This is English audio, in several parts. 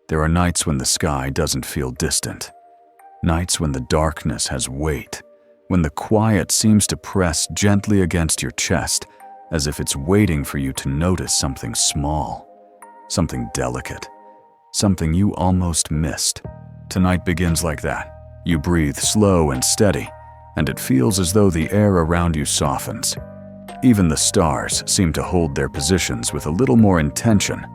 There are nights when the sky doesn't feel distant. Nights when the darkness has weight, when the quiet seems to press gently against your chest as if it's waiting for you to notice something small, something delicate, something you almost missed. Tonight begins like that. You breathe slow and steady, and it feels as though the air around you softens. Even the stars seem to hold their positions with a little more intention,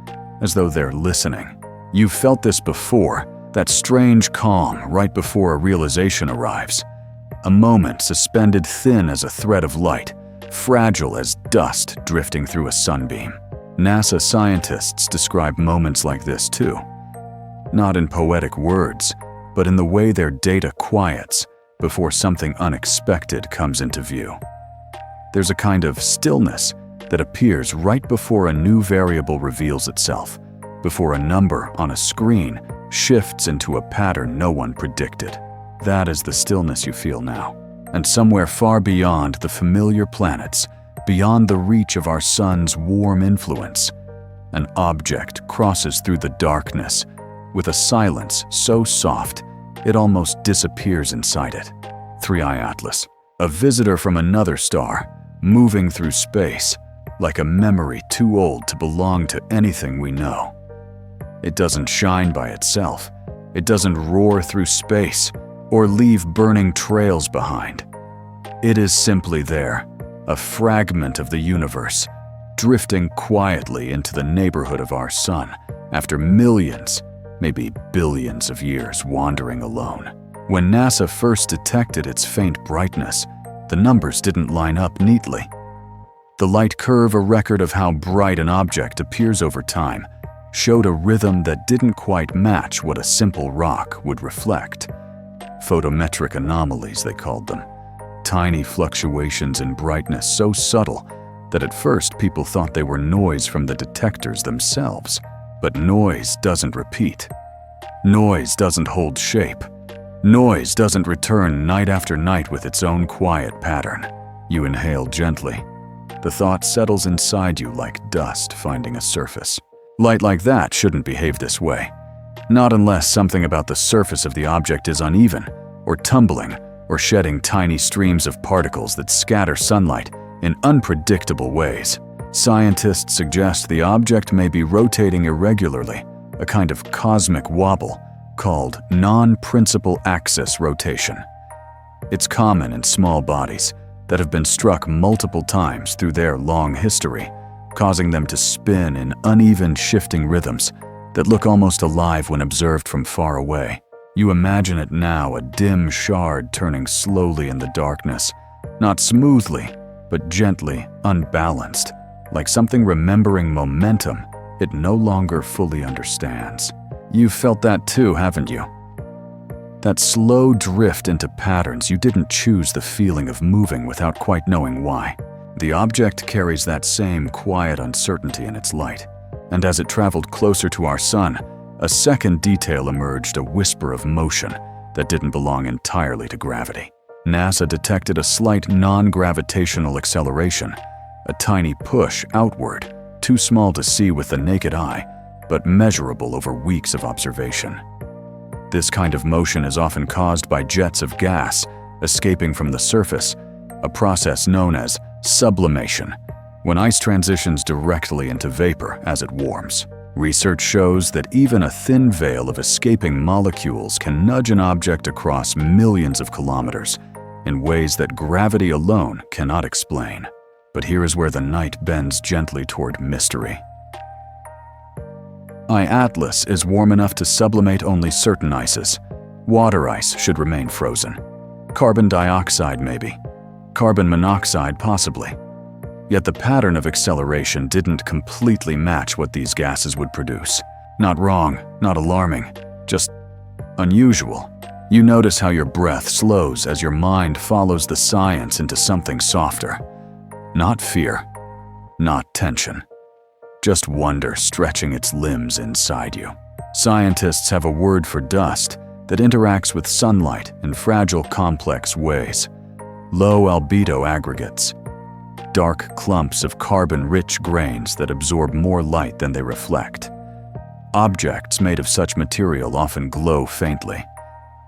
as though they're listening. You've felt this before, that strange calm right before a realization arrives. A moment suspended thin as a thread of light, fragile as dust drifting through a sunbeam. NASA scientists describe moments like this too. Not in poetic words, but in the way their data quiets before something unexpected comes into view. There's a kind of stillness that appears right before a new variable reveals itself, before a number on a screen shifts into a pattern no one predicted. That is the stillness you feel now. And somewhere far beyond the familiar planets, beyond the reach of our sun's warm influence, an object crosses through the darkness with a silence so soft it almost disappears inside it. 3IATLAS, a visitor from another star, moving through space, like a memory too old to belong to anything we know. It doesn't shine by itself. It doesn't roar through space or leave burning trails behind. It is simply there, a fragment of the universe, drifting quietly into the neighborhood of our sun after millions, maybe billions of years wandering alone. When NASA first detected its faint brightness, the numbers didn't line up neatly. The light curve, a record of how bright an object appears over time, showed a rhythm that didn't quite match what a simple rock would reflect. Photometric anomalies, they called them. Tiny fluctuations in brightness so subtle that at first people thought they were noise from the detectors themselves. But noise doesn't repeat. Noise doesn't hold shape. Noise doesn't return night after night with its own quiet pattern. You inhale gently. The thought settles inside you like dust finding a surface. Light like that shouldn't behave this way. Not unless something about the surface of the object is uneven, or tumbling, or shedding tiny streams of particles that scatter sunlight in unpredictable ways. Scientists suggest the object may be rotating irregularly, a kind of cosmic wobble called non-principal axis rotation. It's common in small bodies that have been struck multiple times through their long history, causing them to spin in uneven shifting rhythms that look almost alive when observed from far away. You imagine it now, a dim shard turning slowly in the darkness, not smoothly, but gently unbalanced, like something remembering momentum it no longer fully understands. You've felt that too, haven't you? That slow drift into patterns you didn't choose, the feeling of moving without quite knowing why. The object carries that same quiet uncertainty in its light, and as it traveled closer to our sun, a second detail emerged, a whisper of motion that didn't belong entirely to gravity. NASA detected a slight non-gravitational acceleration, a tiny push outward, too small to see with the naked eye, but measurable over weeks of observation. This kind of motion is often caused by jets of gas escaping from the surface, a process known as sublimation, when ice transitions directly into vapor as it warms. Research shows that even a thin veil of escaping molecules can nudge an object across millions of kilometers in ways that gravity alone cannot explain. But here is where the night bends gently toward mystery. 3IATLAS is warm enough to sublimate only certain ices. Water ice should remain frozen. Carbon dioxide maybe. Carbon monoxide possibly. Yet the pattern of acceleration didn't completely match what these gases would produce. Not wrong, not alarming, just unusual. You notice how your breath slows as your mind follows the science into something softer. Not fear, not tension. Just wonder stretching its limbs inside you. Scientists have a word for dust that interacts with sunlight in fragile, complex ways. Low albedo aggregates. Dark clumps of carbon-rich grains that absorb more light than they reflect. Objects made of such material often glow faintly.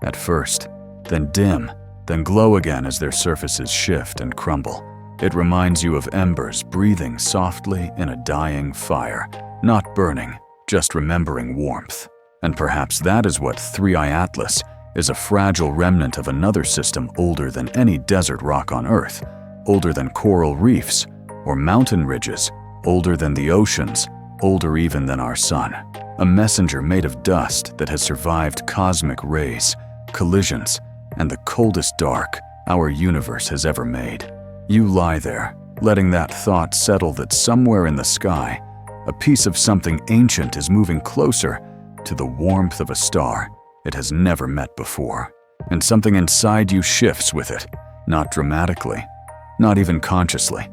At first, then dim, then glow again as their surfaces shift and crumble. It reminds you of embers breathing softly in a dying fire, not burning, just remembering warmth. And perhaps that is what 3IATLAS is, a fragile remnant of another system older than any desert rock on Earth, older than coral reefs or mountain ridges, older than the oceans, older even than our sun. A messenger made of dust that has survived cosmic rays, collisions, and the coldest dark our universe has ever made. You lie there, letting that thought settle that somewhere in the sky, a piece of something ancient is moving closer to the warmth of a star it has never met before. And something inside you shifts with it, not dramatically, not even consciously,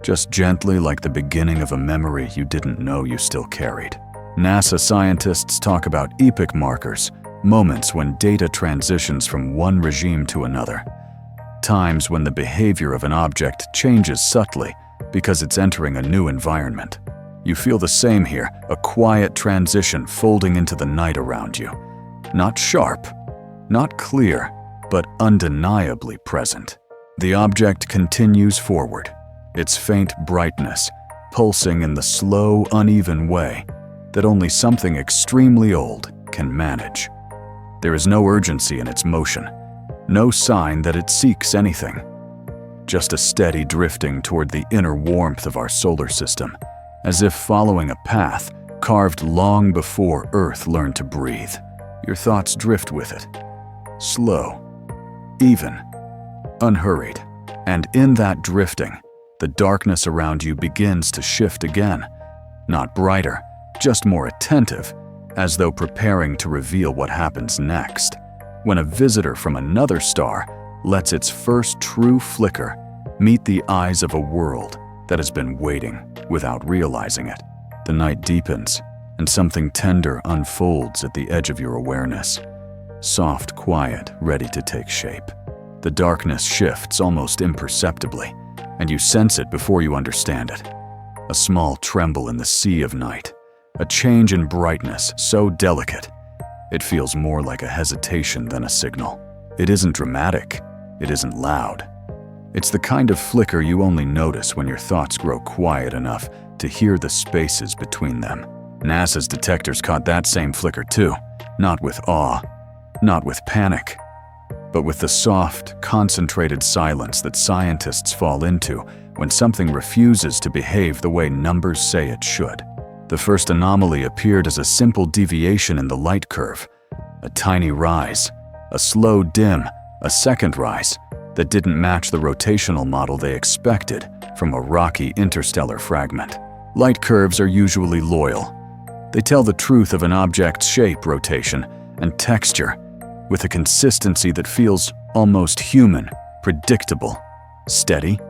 just gently, like the beginning of a memory you didn't know you still carried. NASA scientists talk about epoch markers, moments when data transitions from one regime to another. Times when the behavior of an object changes subtly because it's entering a new environment. You feel the same here, a quiet transition folding into the night around you. Not sharp, not clear, but undeniably present. The object continues forward, its faint brightness pulsing in the slow, uneven way that only something extremely old can manage. There is no urgency in its motion, no sign that it seeks anything. Just a steady drifting toward the inner warmth of our solar system, as if following a path carved long before Earth learned to breathe. Your thoughts drift with it, slow, even, unhurried. And in that drifting, the darkness around you begins to shift again, not brighter, just more attentive, as though preparing to reveal what happens next. When a visitor from another star lets its first true flicker meet the eyes of a world that has been waiting without realizing it, the night deepens and something tender unfolds at the edge of your awareness. Soft quiet, ready to take shape. The darkness shifts almost imperceptibly, and you sense it before you understand it. A small tremble in the sea of night, a change in brightness so delicate it feels more like a hesitation than a signal. It isn't dramatic, it isn't loud. It's the kind of flicker you only notice when your thoughts grow quiet enough to hear the spaces between them. NASA's detectors caught that same flicker too, not with awe, not with panic, but with the soft, concentrated silence that scientists fall into when something refuses to behave the way numbers say it should. The first anomaly appeared as a simple deviation in the light curve, a tiny rise, a slow dim, a second rise that didn't match the rotational model they expected from a rocky interstellar fragment. Light curves are usually loyal. They tell the truth of an object's shape, rotation, and texture with a consistency that feels almost human, predictable, steady,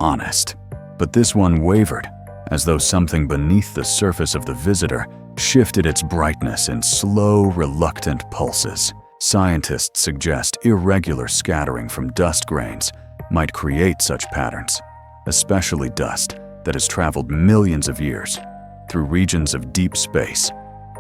honest. But this one wavered, as though something beneath the surface of the visitor shifted its brightness in slow, reluctant pulses. Scientists suggest irregular scattering from dust grains might create such patterns, especially dust that has traveled millions of years through regions of deep space,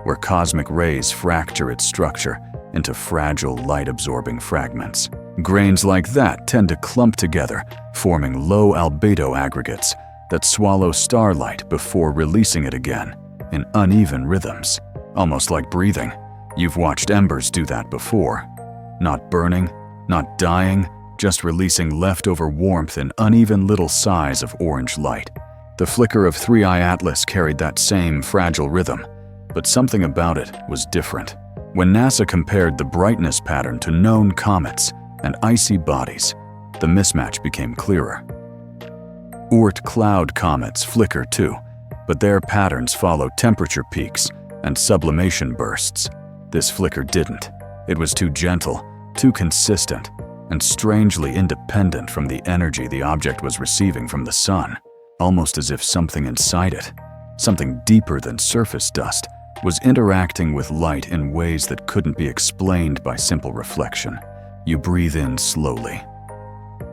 where cosmic rays fracture its structure into fragile, light-absorbing fragments. Grains like that tend to clump together, forming low albedo aggregates that swallow starlight before releasing it again in uneven rhythms, almost like breathing. You've watched embers do that before. Not burning, not dying, just releasing leftover warmth in uneven little sighs of orange light. The flicker of 3IATLAS carried that same fragile rhythm, but something about it was different. When NASA compared the brightness pattern to known comets and icy bodies, the mismatch became clearer. Oort cloud comets flicker too, but their patterns follow temperature peaks and sublimation bursts. This flicker didn't. It was too gentle, too consistent, and strangely independent from the energy the object was receiving from the sun, almost as if something inside it, something deeper than surface dust, was interacting with light in ways that couldn't be explained by simple reflection. You breathe in slowly,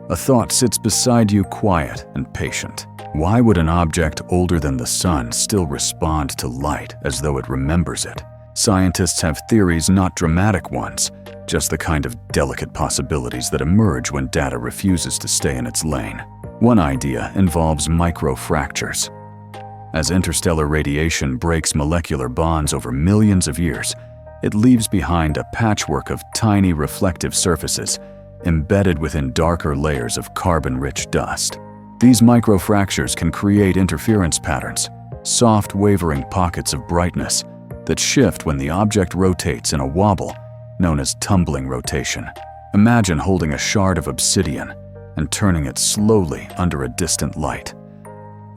A thought sits beside you, quiet and patient. Why would an object older than the sun still respond to light as though it remembers it? Scientists have theories, not dramatic ones, just the kind of delicate possibilities that emerge when data refuses to stay in its lane. One idea involves microfractures. As interstellar radiation breaks molecular bonds over millions of years, it leaves behind a patchwork of tiny reflective surfaces embedded within darker layers of carbon-rich dust. These microfractures can create interference patterns, soft wavering pockets of brightness that shift when the object rotates in a wobble known as tumbling rotation. Imagine holding a shard of obsidian and turning it slowly under a distant light.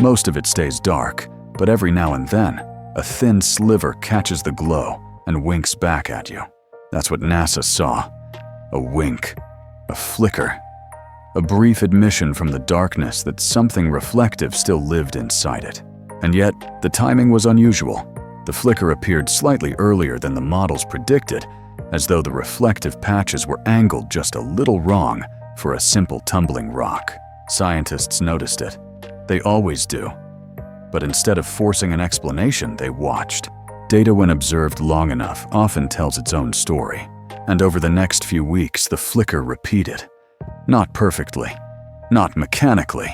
Most of it stays dark, but every now and then, a thin sliver catches the glow and winks back at you. That's what NASA saw. A wink, a flicker, a brief admission from the darkness that something reflective still lived inside it. And yet, the timing was unusual. The flicker appeared slightly earlier than the models predicted, as though the reflective patches were angled just a little wrong for a simple tumbling rock. Scientists noticed it. They always do. But instead of forcing an explanation, they watched. Data, when observed long enough, often tells its own story. And over the next few weeks, the flicker repeated. Not perfectly, not mechanically,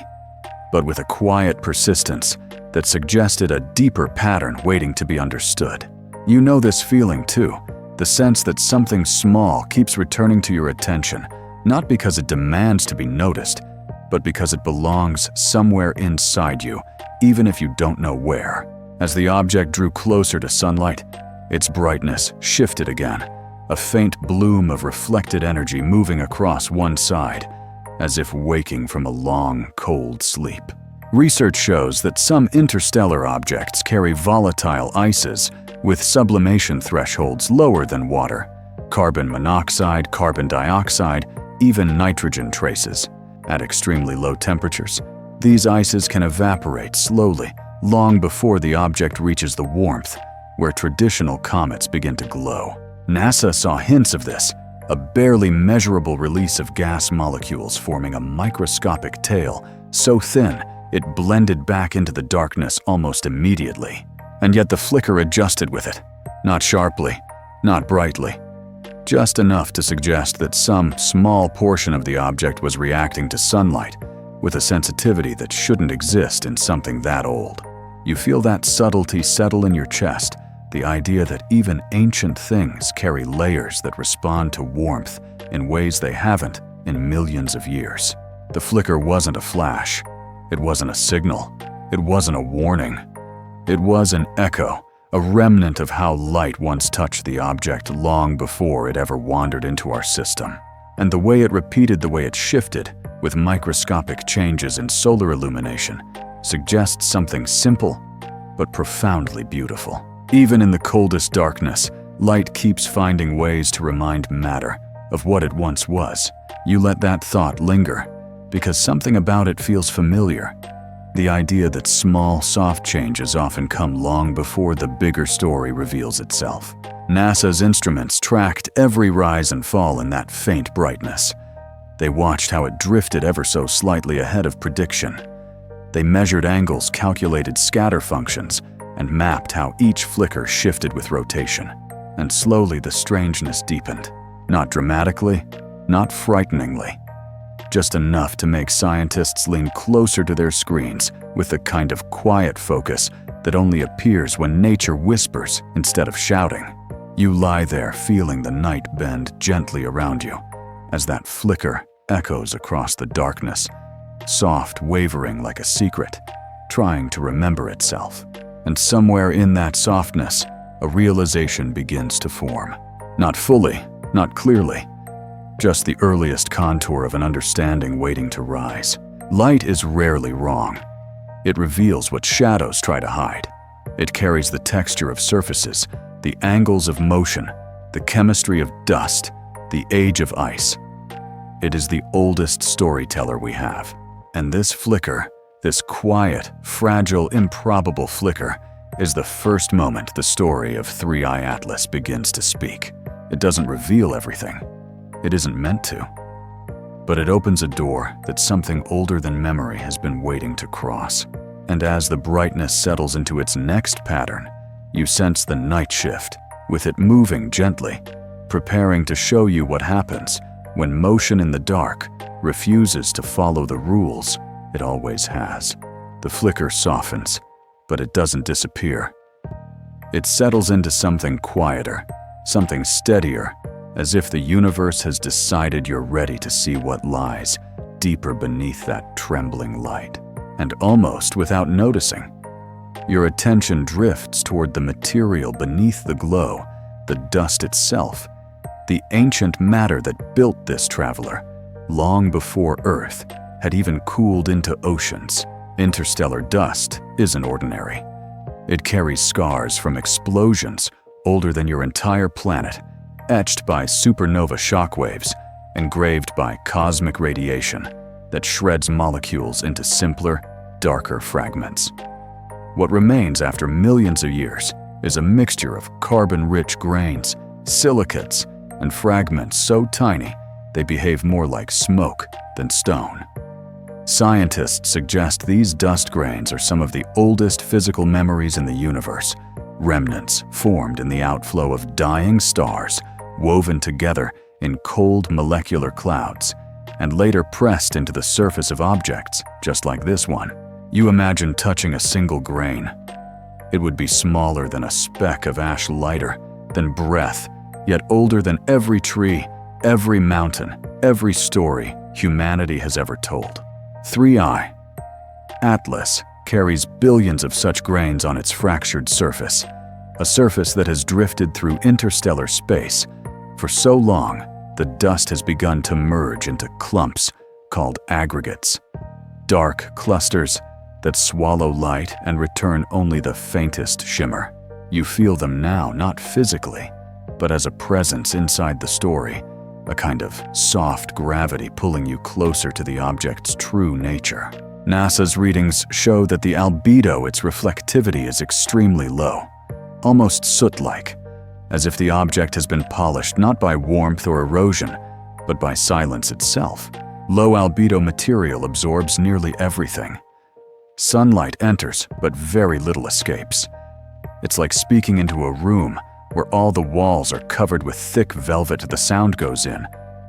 but with a quiet persistence that suggested a deeper pattern waiting to be understood. You know this feeling too, the sense that something small keeps returning to your attention, not because it demands to be noticed, but because it belongs somewhere inside you, even if you don't know where. As the object drew closer to sunlight, its brightness shifted again, a faint bloom of reflected energy moving across one side, as if waking from a long, cold sleep. Research shows that some interstellar objects carry volatile ices with sublimation thresholds lower than water, carbon monoxide, carbon dioxide, even nitrogen traces. At extremely low temperatures, these ices can evaporate slowly, long before the object reaches the warmth, where traditional comets begin to glow. NASA saw hints of this, a barely measurable release of gas molecules forming a microscopic tail so thin it blended back into the darkness almost immediately. And yet the flicker adjusted with it, not sharply, not brightly, just enough to suggest that some small portion of the object was reacting to sunlight with a sensitivity that shouldn't exist in something that old. You feel that subtlety settle in your chest, the idea that even ancient things carry layers that respond to warmth in ways they haven't in millions of years. The flicker wasn't a flash. It wasn't a signal. It wasn't a warning. It was an echo, a remnant of how light once touched the object long before it ever wandered into our system. And the way it repeated, the way it shifted, with microscopic changes in solar illumination, suggests something simple but profoundly beautiful. Even in the coldest darkness, light keeps finding ways to remind matter of what it once was. You let that thought linger, because something about it feels familiar. The idea that small, soft changes often come long before the bigger story reveals itself. NASA's instruments tracked every rise and fall in that faint brightness. They watched how it drifted ever so slightly ahead of prediction. They measured angles, calculated scatter functions, and mapped how each flicker shifted with rotation. And slowly the strangeness deepened. Not dramatically, not frighteningly. Just enough to make scientists lean closer to their screens with the kind of quiet focus that only appears when nature whispers instead of shouting. You lie there feeling the night bend gently around you as that flicker echoes across the darkness, soft, wavering like a secret, trying to remember itself. And somewhere in that softness, a realization begins to form. Not fully, not clearly, just the earliest contour of an understanding waiting to rise. Light is rarely wrong. It reveals what shadows try to hide. It carries the texture of surfaces, the angles of motion, the chemistry of dust, the age of ice. It is the oldest storyteller we have. And this flicker, this quiet, fragile, improbable flicker, is the first moment the story of 3IATLAS begins to speak. It doesn't reveal everything. It isn't meant to. But it opens a door that something older than memory has been waiting to cross. And as the brightness settles into its next pattern, you sense the night shift, with it moving gently, preparing to show you what happens when motion in the dark refuses to follow the rules it always has. The flicker softens, but it doesn't disappear. It settles into something quieter, something steadier, as if the universe has decided you're ready to see what lies deeper beneath that trembling light. And almost without noticing, your attention drifts toward the material beneath the glow, the dust itself, the ancient matter that built this traveler, long before Earth had even cooled into oceans. Interstellar dust isn't ordinary. It carries scars from explosions older than your entire planet, etched by supernova shockwaves, engraved by cosmic radiation that shreds molecules into simpler, darker fragments. What remains after millions of years is a mixture of carbon-rich grains, silicates, and fragments so tiny they behave more like smoke than stone. Scientists suggest these dust grains are some of the oldest physical memories in the universe, remnants formed in the outflow of dying stars, woven together in cold molecular clouds, and later pressed into the surface of objects, just like this one. You imagine touching a single grain. It would be smaller than a speck of ash, lighter than breath, yet older than every tree, every mountain, every story humanity has ever told. 3IATLAS carries billions of such grains on its fractured surface, a surface that has drifted through interstellar space. For so long, the dust has begun to merge into clumps called aggregates, dark clusters that swallow light and return only the faintest shimmer. You feel them now, not physically, but as a presence inside the story, a kind of soft gravity pulling you closer to the object's true nature. NASA's readings show that the albedo, its reflectivity, is extremely low, almost soot-like, as if the object has been polished not by warmth or erosion, but by silence itself. Low albedo material absorbs nearly everything. Sunlight enters, but very little escapes. It's like speaking into a room where all the walls are covered with thick velvet. The sound goes in,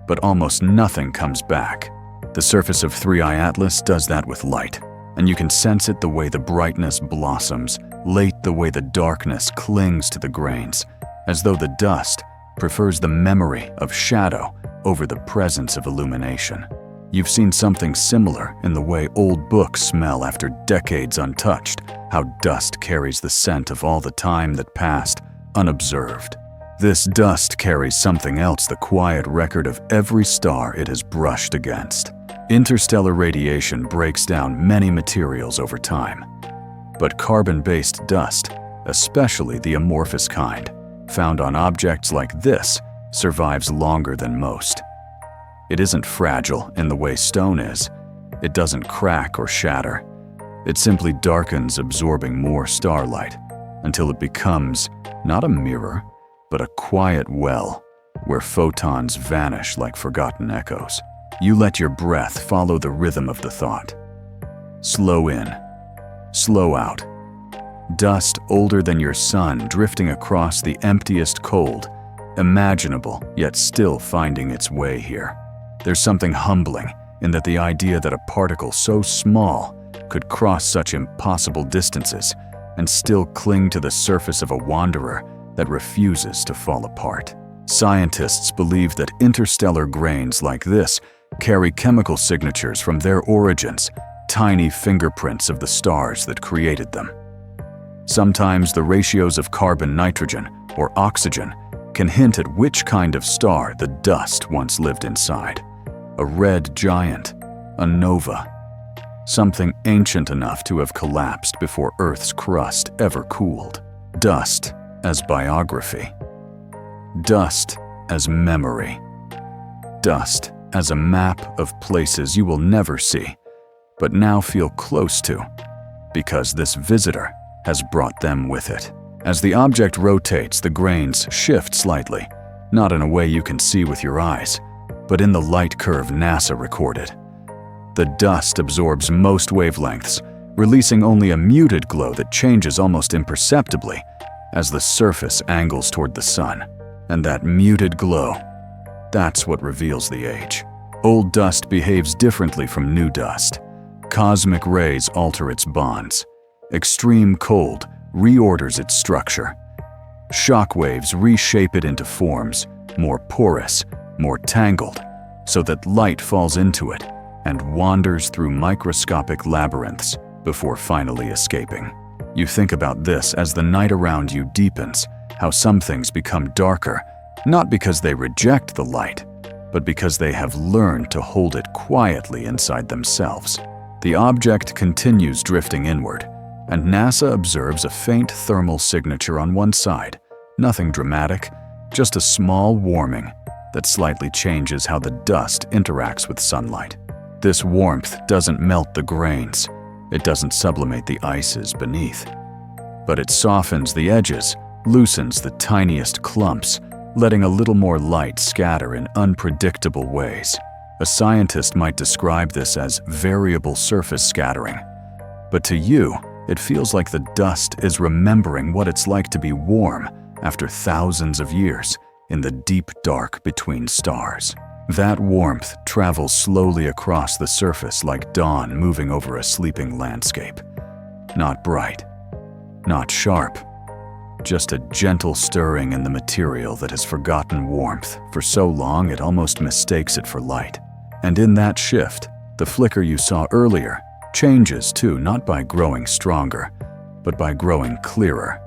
but almost nothing comes back. The surface of 3IATLAS does that with light, and you can sense it the way the brightness blossoms, late the way the darkness clings to the grains, as though the dust prefers the memory of shadow over the presence of illumination. You've seen something similar in the way old books smell after decades untouched, how dust carries the scent of all the time that passed unobserved. This dust carries something else, the quiet record of every star it has brushed against. Interstellar radiation breaks down many materials over time, but carbon-based dust, especially the amorphous kind, found on objects like this, survives longer than most. It isn't fragile in the way stone is. It doesn't crack or shatter. It simply darkens, absorbing more starlight, until it becomes not a mirror, but a quiet well where photons vanish like forgotten echoes. You let your breath follow the rhythm of the thought. Slow in, slow out. Dust older than your sun drifting across the emptiest cold imaginable, yet still finding its way here. There's something humbling in that the idea that a particle so small could cross such impossible distances and still cling to the surface of a wanderer that refuses to fall apart. Scientists believe that interstellar grains like this carry chemical signatures from their origins, tiny fingerprints of the stars that created them. Sometimes the ratios of carbon-nitrogen or oxygen can hint at which kind of star the dust once lived inside. A red giant, a nova, something ancient enough to have collapsed before Earth's crust ever cooled. Dust as biography. Dust as memory. Dust as a map of places you will never see, but now feel close to, because this visitor has brought them with it. As the object rotates, the grains shift slightly, not in a way you can see with your eyes, but in the light curve NASA recorded. The dust absorbs most wavelengths, releasing only a muted glow that changes almost imperceptibly as the surface angles toward the sun. And that muted glow, that's what reveals the age. Old dust behaves differently from new dust. Cosmic rays alter its bonds. Extreme cold reorders its structure. Shock waves reshape it into forms, more porous, more tangled, so that light falls into it and wanders through microscopic labyrinths before finally escaping. You think about this as the night around you deepens, how some things become darker, not because they reject the light, but because they have learned to hold it quietly inside themselves. The object continues drifting inward, and NASA observes a faint thermal signature on one side. Nothing dramatic, just a small warming that slightly changes how the dust interacts with sunlight. This warmth doesn't melt the grains, it doesn't sublimate the ices beneath, but it softens the edges, loosens the tiniest clumps, letting a little more light scatter in unpredictable ways. A scientist might describe this as variable surface scattering, but to you, it feels like the dust is remembering what it's like to be warm after thousands of years in the deep dark between stars. That warmth travels slowly across the surface like dawn moving over a sleeping landscape. Not bright, not sharp, just a gentle stirring in the material that has forgotten warmth for so long it almost mistakes it for light. And in that shift, the flicker you saw earlier changes too, not by growing stronger, but by growing clearer.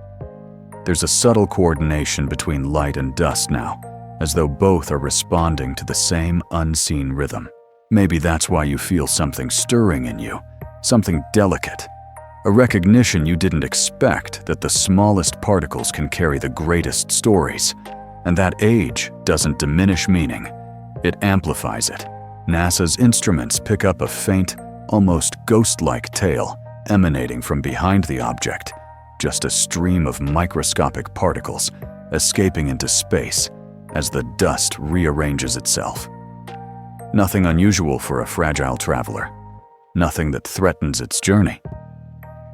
There's a subtle coordination between light and dust now, as though both are responding to the same unseen rhythm. Maybe that's why you feel something stirring in you, something delicate, a recognition you didn't expect that the smallest particles can carry the greatest stories, and that age doesn't diminish meaning, it amplifies it. NASA's instruments pick up a faint, almost ghost-like tail emanating from behind the object, just a stream of microscopic particles escaping into space as the dust rearranges itself. Nothing unusual for a fragile traveler, nothing that threatens its journey.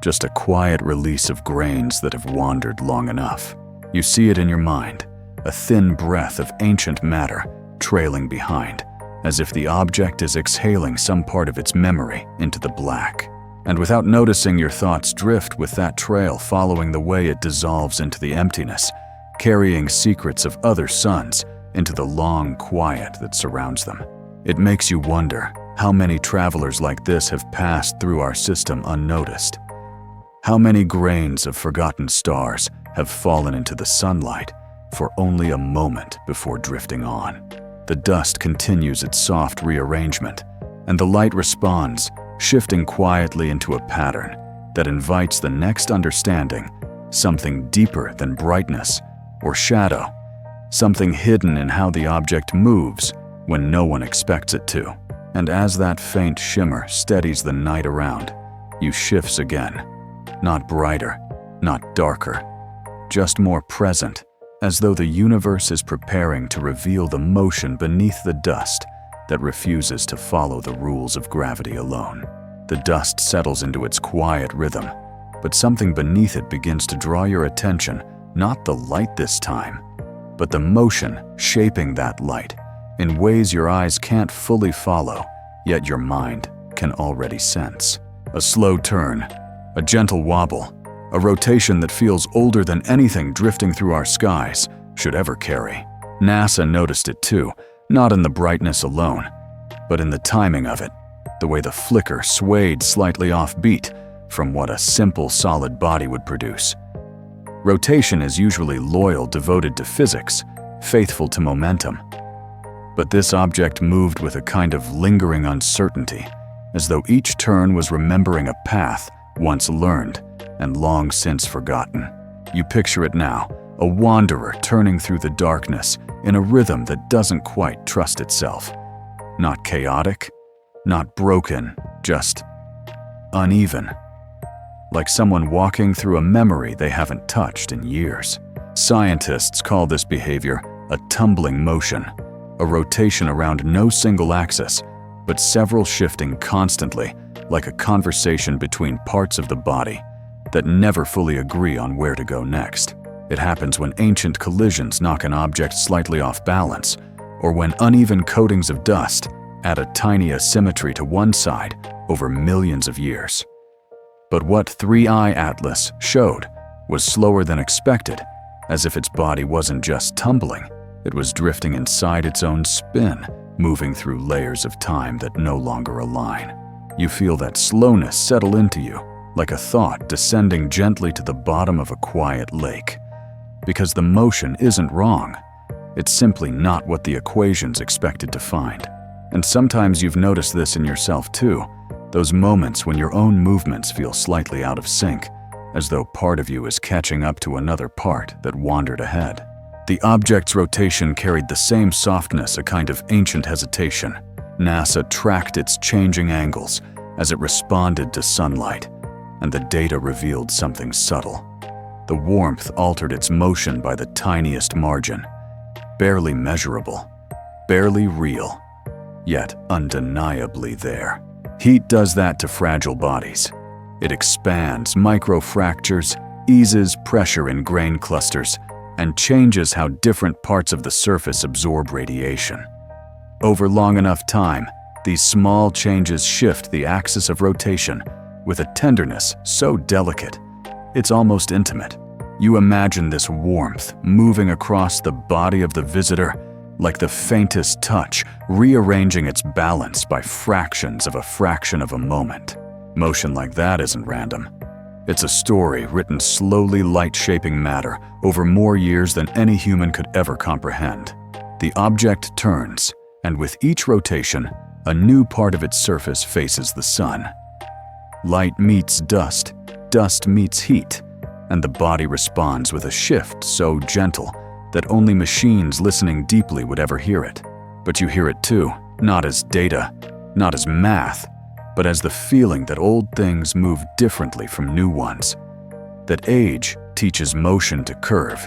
Just a quiet release of grains that have wandered long enough. You see it in your mind, a thin breath of ancient matter trailing behind, as if the object is exhaling some part of its memory into the black. And without noticing, your thoughts drift with that trail, following the way it dissolves into the emptiness, carrying secrets of other suns into the long quiet that surrounds them. It makes you wonder how many travelers like this have passed through our system unnoticed. How many grains of forgotten stars have fallen into the sunlight for only a moment before drifting on. The dust continues its soft rearrangement, and the light responds, shifting quietly into a pattern that invites the next understanding, something deeper than brightness or shadow, something hidden in how the object moves when no one expects it to. And as that faint shimmer steadies the night around, you shifts again. Not brighter, not darker, just more present, as though the universe is preparing to reveal the motion beneath the dust that refuses to follow the rules of gravity alone. The dust settles into its quiet rhythm, but something beneath it begins to draw your attention, not the light this time, but the motion shaping that light in ways your eyes can't fully follow, yet your mind can already sense. A slow turn, a gentle wobble, a rotation that feels older than anything drifting through our skies should ever carry. NASA noticed it too, not in the brightness alone, but in the timing of it, the way the flicker swayed slightly off-beat from what a simple solid body would produce. Rotation is usually loyal, devoted to physics, faithful to momentum. But this object moved with a kind of lingering uncertainty, as though each turn was remembering a path once learned and long since forgotten. You picture it now, a wanderer turning through the darkness in a rhythm that doesn't quite trust itself. Not chaotic, not broken, just uneven. Like someone walking through a memory they haven't touched in years. Scientists call this behavior a tumbling motion, a rotation around no single axis, but several shifting constantly, like a conversation between parts of the body that never fully agree on where to go next. It happens when ancient collisions knock an object slightly off balance, or when uneven coatings of dust add a tiny asymmetry to one side over millions of years. But what 3IATLAS showed was slower than expected, as if its body wasn't just tumbling, it was drifting inside its own spin, moving through layers of time that no longer align. You feel that slowness settle into you, like a thought descending gently to the bottom of a quiet lake. Because the motion isn't wrong, it's simply not what the equations expected to find. And sometimes you've noticed this in yourself too, those moments when your own movements feel slightly out of sync, as though part of you is catching up to another part that wandered ahead. The object's rotation carried the same softness, a kind of ancient hesitation. NASA tracked its changing angles as it responded to sunlight, and the data revealed something subtle. The warmth altered its motion by the tiniest margin, barely measurable, barely real, yet undeniably there. Heat does that to fragile bodies. It expands microfractures, eases pressure in grain clusters, and changes how different parts of the surface absorb radiation. Over long enough time, these small changes shift the axis of rotation with a tenderness so delicate, it's almost intimate. You imagine this warmth moving across the body of the visitor like the faintest touch, rearranging its balance by fractions of a fraction of a moment. Motion like that isn't random. It's a story written slowly, light-shaping matter over more years than any human could ever comprehend. The object turns, and with each rotation, a new part of its surface faces the sun. Light meets dust, dust meets heat, and the body responds with a shift so gentle that only machines listening deeply would ever hear it. But you hear it too, not as data, not as math, but as the feeling that old things move differently from new ones. That age teaches motion to curve,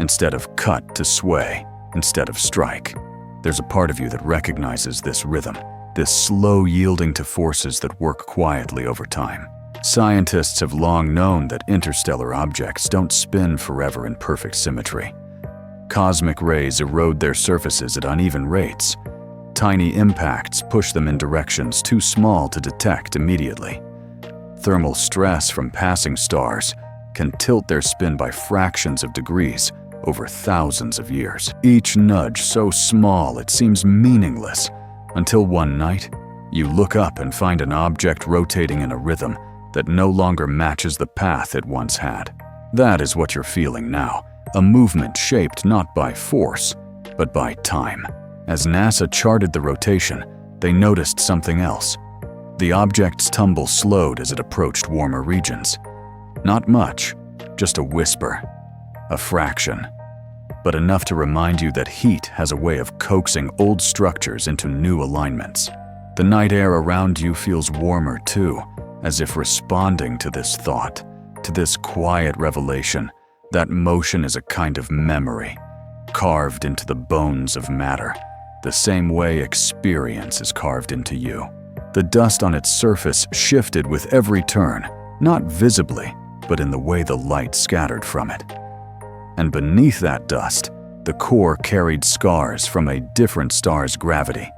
instead of cut to sway, instead of strike. There's a part of you that recognizes this rhythm, this slow yielding to forces that work quietly over time. Scientists have long known that interstellar objects don't spin forever in perfect symmetry. Cosmic rays erode their surfaces at uneven rates. Tiny impacts push them in directions too small to detect immediately. Thermal stress from passing stars can tilt their spin by fractions of degrees over thousands of years. Each nudge so small it seems meaningless, until one night, you look up and find an object rotating in a rhythm that no longer matches the path it once had. That is what you're feeling now, a movement shaped not by force, but by time. As NASA charted the rotation, they noticed something else. The object's tumble slowed as it approached warmer regions. Not much, just a whisper, a fraction, but enough to remind you that heat has a way of coaxing old structures into new alignments. The night air around you feels warmer too, as if responding to this thought, to this quiet revelation that motion is a kind of memory, carved into the bones of matter, the same way experience is carved into you. The dust on its surface shifted with every turn, not visibly, but in the way the light scattered from it. And beneath that dust, the core carried scars from a different star's gravity,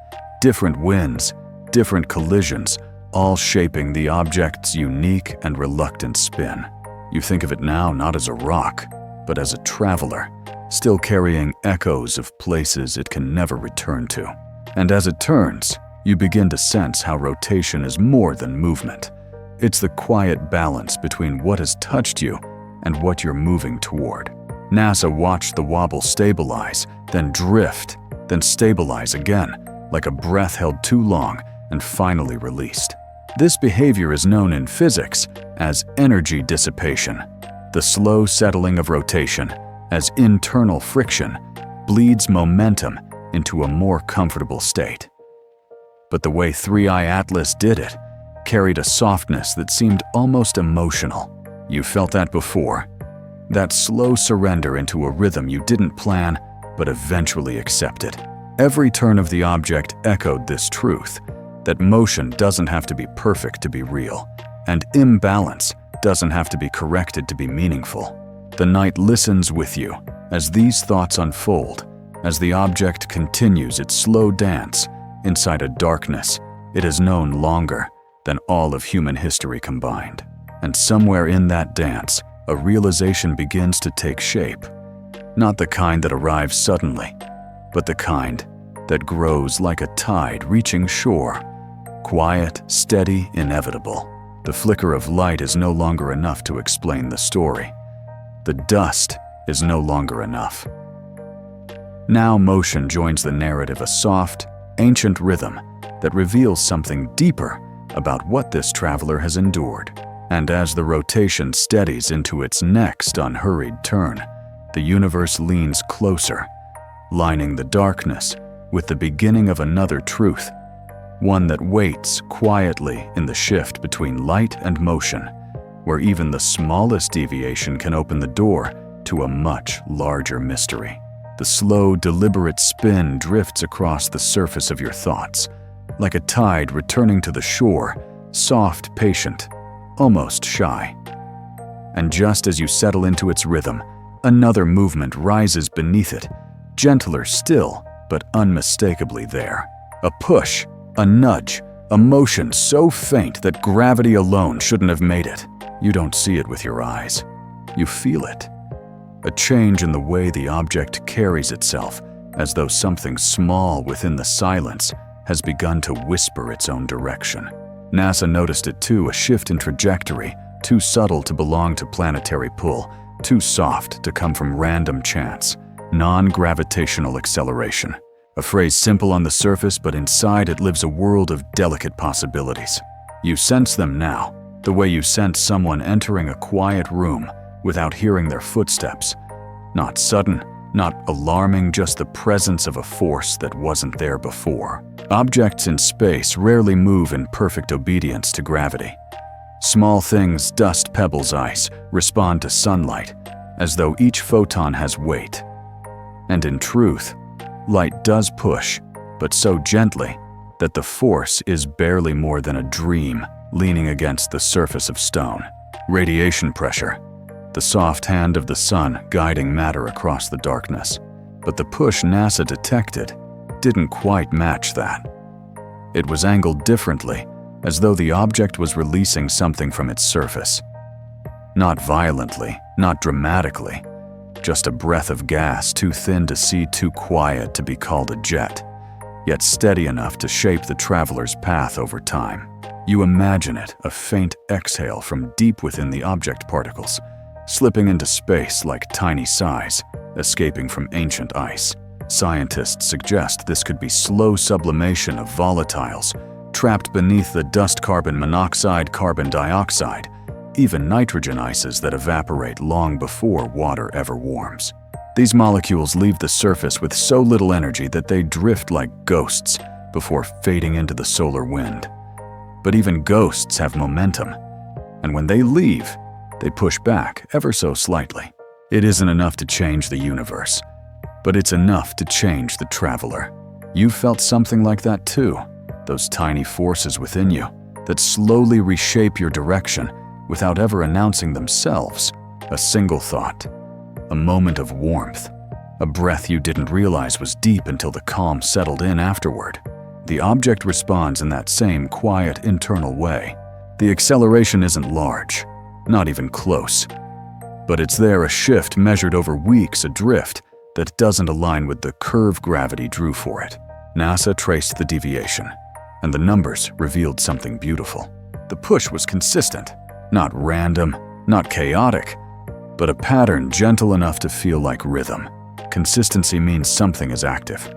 different winds, different collisions, all shaping the object's unique and reluctant spin. You think of it now not as a rock, but as a traveler, still carrying echoes of places it can never return to. And as it turns, you begin to sense how rotation is more than movement. It's the quiet balance between what has touched you and what you're moving toward. NASA watched the wobble stabilize, then drift, then stabilize again, like a breath held too long and finally released. This behavior is known in physics as energy dissipation. The slow settling of rotation, as internal friction, bleeds momentum into a more comfortable state. But the way 3IATLAS did it carried a softness that seemed almost emotional. You felt that before. That slow surrender into a rhythm you didn't plan but eventually accepted. Every turn of the object echoed this truth, that motion doesn't have to be perfect to be real, and imbalance doesn't have to be corrected to be meaningful. The night listens with you as these thoughts unfold, as the object continues its slow dance inside a darkness it has known longer than all of human history combined. And somewhere in that dance, a realization begins to take shape. Not the kind that arrives suddenly, but the kind that grows like a tide reaching shore. Quiet, steady, inevitable. The flicker of light is no longer enough to explain the story. The dust is no longer enough. Now motion joins the narrative, a soft, ancient rhythm that reveals something deeper about what this traveler has endured. And as the rotation steadies into its next unhurried turn, the universe leans closer, lining the darkness with the beginning of another truth, one that waits quietly in the shift between light and motion, where even the smallest deviation can open the door to a much larger mystery. The slow, deliberate spin drifts across the surface of your thoughts, like a tide returning to the shore, soft, patient, almost shy. And just as you settle into its rhythm, another movement rises beneath it, gentler still, but unmistakably there. A push, a nudge, a motion so faint that gravity alone shouldn't have made it. You don't see it with your eyes. You feel it. A change in the way the object carries itself, as though something small within the silence has begun to whisper its own direction. NASA noticed it too, a shift in trajectory, too subtle to belong to planetary pull, too soft to come from random chance. Non-gravitational acceleration. A phrase simple on the surface, but inside it lives a world of delicate possibilities. You sense them now, the way you sense someone entering a quiet room without hearing their footsteps. Not sudden, not alarming, just the presence of a force that wasn't there before. Objects in space rarely move in perfect obedience to gravity. Small things, dust, pebbles, ice, respond to sunlight, as though each photon has weight. And in truth, light does push, but so gently that the force is barely more than a dream leaning against the surface of stone. Radiation pressure, the soft hand of the sun guiding matter across the darkness. But the push NASA detected didn't quite match that. It was angled differently, as though the object was releasing something from its surface. Not violently, not dramatically, just a breath of gas too thin to see, too quiet to be called a jet, yet steady enough to shape the traveler's path over time. You imagine it, a faint exhale from deep within the object particles, slipping into space like tiny sighs, escaping from ancient ice. Scientists suggest this could be slow sublimation of volatiles, trapped beneath the dust, carbon monoxide, carbon dioxide, even nitrogen ices that evaporate long before water ever warms. These molecules leave the surface with so little energy that they drift like ghosts before fading into the solar wind. But even ghosts have momentum, and when they leave, they push back ever so slightly. It isn't enough to change the universe, but it's enough to change the traveler. You've felt something like that too, those tiny forces within you that slowly reshape your direction without ever announcing themselves. A single thought, a moment of warmth, a breath you didn't realize was deep until the calm settled in afterward. The object responds in that same quiet internal way. The acceleration isn't large, not even close, but it's there, a shift measured over weeks, a drift that doesn't align with the curve gravity drew for it. NASA traced the deviation, and the numbers revealed something beautiful. The push was consistent, not random, not chaotic, but a pattern gentle enough to feel like rhythm. Consistency means something is active.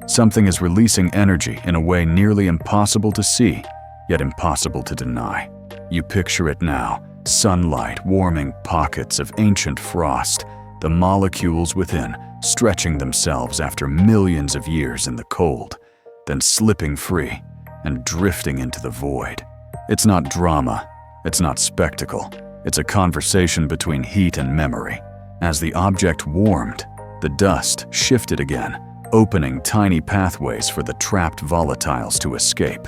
Something is releasing energy in a way nearly impossible to see, yet impossible to deny. You picture it now, sunlight warming pockets of ancient frost, the molecules within stretching themselves after millions of years in the cold, then slipping free and drifting into the void. It's not drama, it's not spectacle, it's a conversation between heat and memory. As the object warmed, the dust shifted again, opening tiny pathways for the trapped volatiles to escape.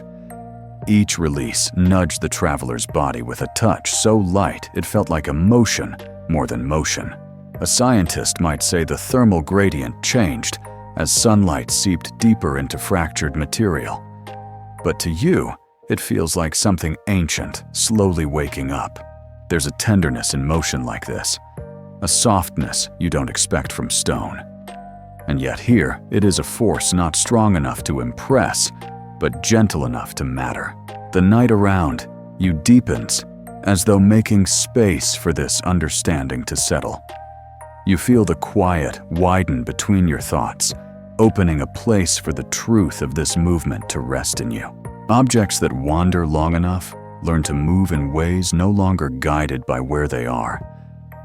Each release nudged the traveler's body with a touch so light it felt like emotion more than motion. A scientist might say the thermal gradient changed as sunlight seeped deeper into fractured material. But to you, it feels like something ancient slowly waking up. There's a tenderness in motion like this, a softness you don't expect from stone. And yet here, it is a force not strong enough to impress, but gentle enough to matter. The night around you deepens, as though making space for this understanding to settle. You feel the quiet widen between your thoughts, opening a place for the truth of this movement to rest in you. Objects that wander long enough learn to move in ways no longer guided by where they are,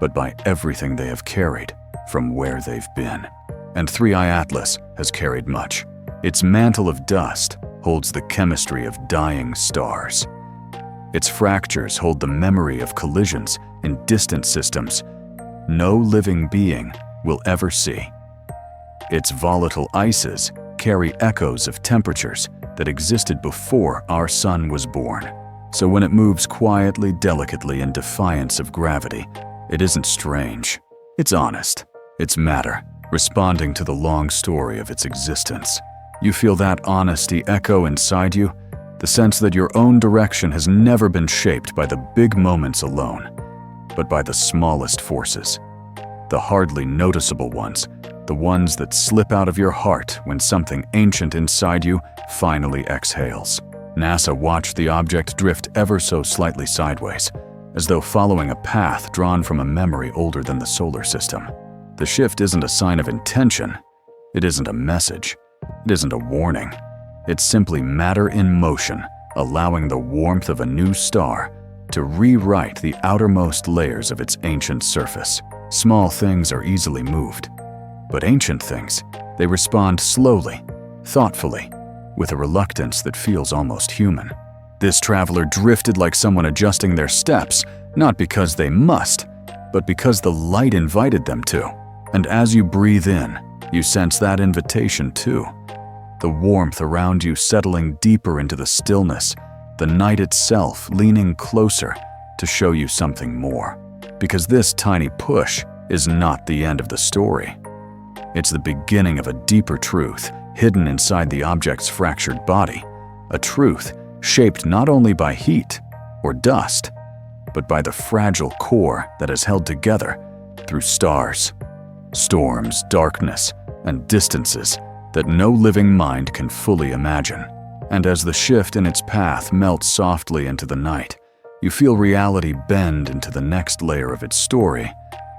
but by everything they have carried from where they've been. And 3IATLAS has carried much. Its mantle of dust holds the chemistry of dying stars. Its fractures hold the memory of collisions in distant systems no living being will ever see. Its volatile ices carry echoes of temperatures that existed before our sun was born. So when it moves quietly, delicately, in defiance of gravity, it isn't strange. It's honest. It's matter, responding to the long story of its existence. You feel that honesty echo inside you, the sense that your own direction has never been shaped by the big moments alone, but by the smallest forces, the hardly noticeable ones, the ones that slip out of your heart when something ancient inside you finally exhales. NASA watched the object drift ever so slightly sideways, as though following a path drawn from a memory older than the solar system. The shift isn't a sign of intention. It isn't a message. It isn't a warning. It's simply matter in motion, allowing the warmth of a new star to rewrite the outermost layers of its ancient surface. Small things are easily moved, but ancient things, they respond slowly, thoughtfully, with a reluctance that feels almost human. This traveler drifted like someone adjusting their steps, not because they must, but because the light invited them to. And as you breathe in, you sense that invitation too. The warmth around you settling deeper into the stillness, the night itself leaning closer to show you something more. Because this tiny push is not the end of the story. It's the beginning of a deeper truth hidden inside the object's fractured body, a truth shaped not only by heat or dust, but by the fragile core that is held together through stars, storms, darkness, and distances that no living mind can fully imagine. And as the shift in its path melts softly into the night, you feel reality bend into the next layer of its story,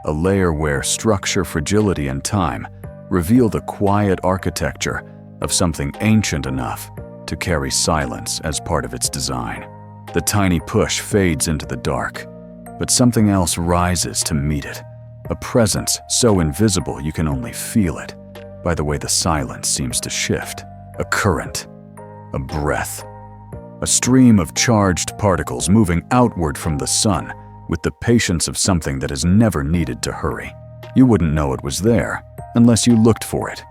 a layer where structure, fragility, and time reveal the quiet architecture of something ancient enough to carry silence as part of its design. The tiny push fades into the dark, but something else rises to meet it, a presence so invisible you can only feel it by the way the silence seems to shift. A current, a breath, a stream of charged particles moving outward from the sun with the patience of something that has never needed to hurry. You wouldn't know it was there unless you looked for it,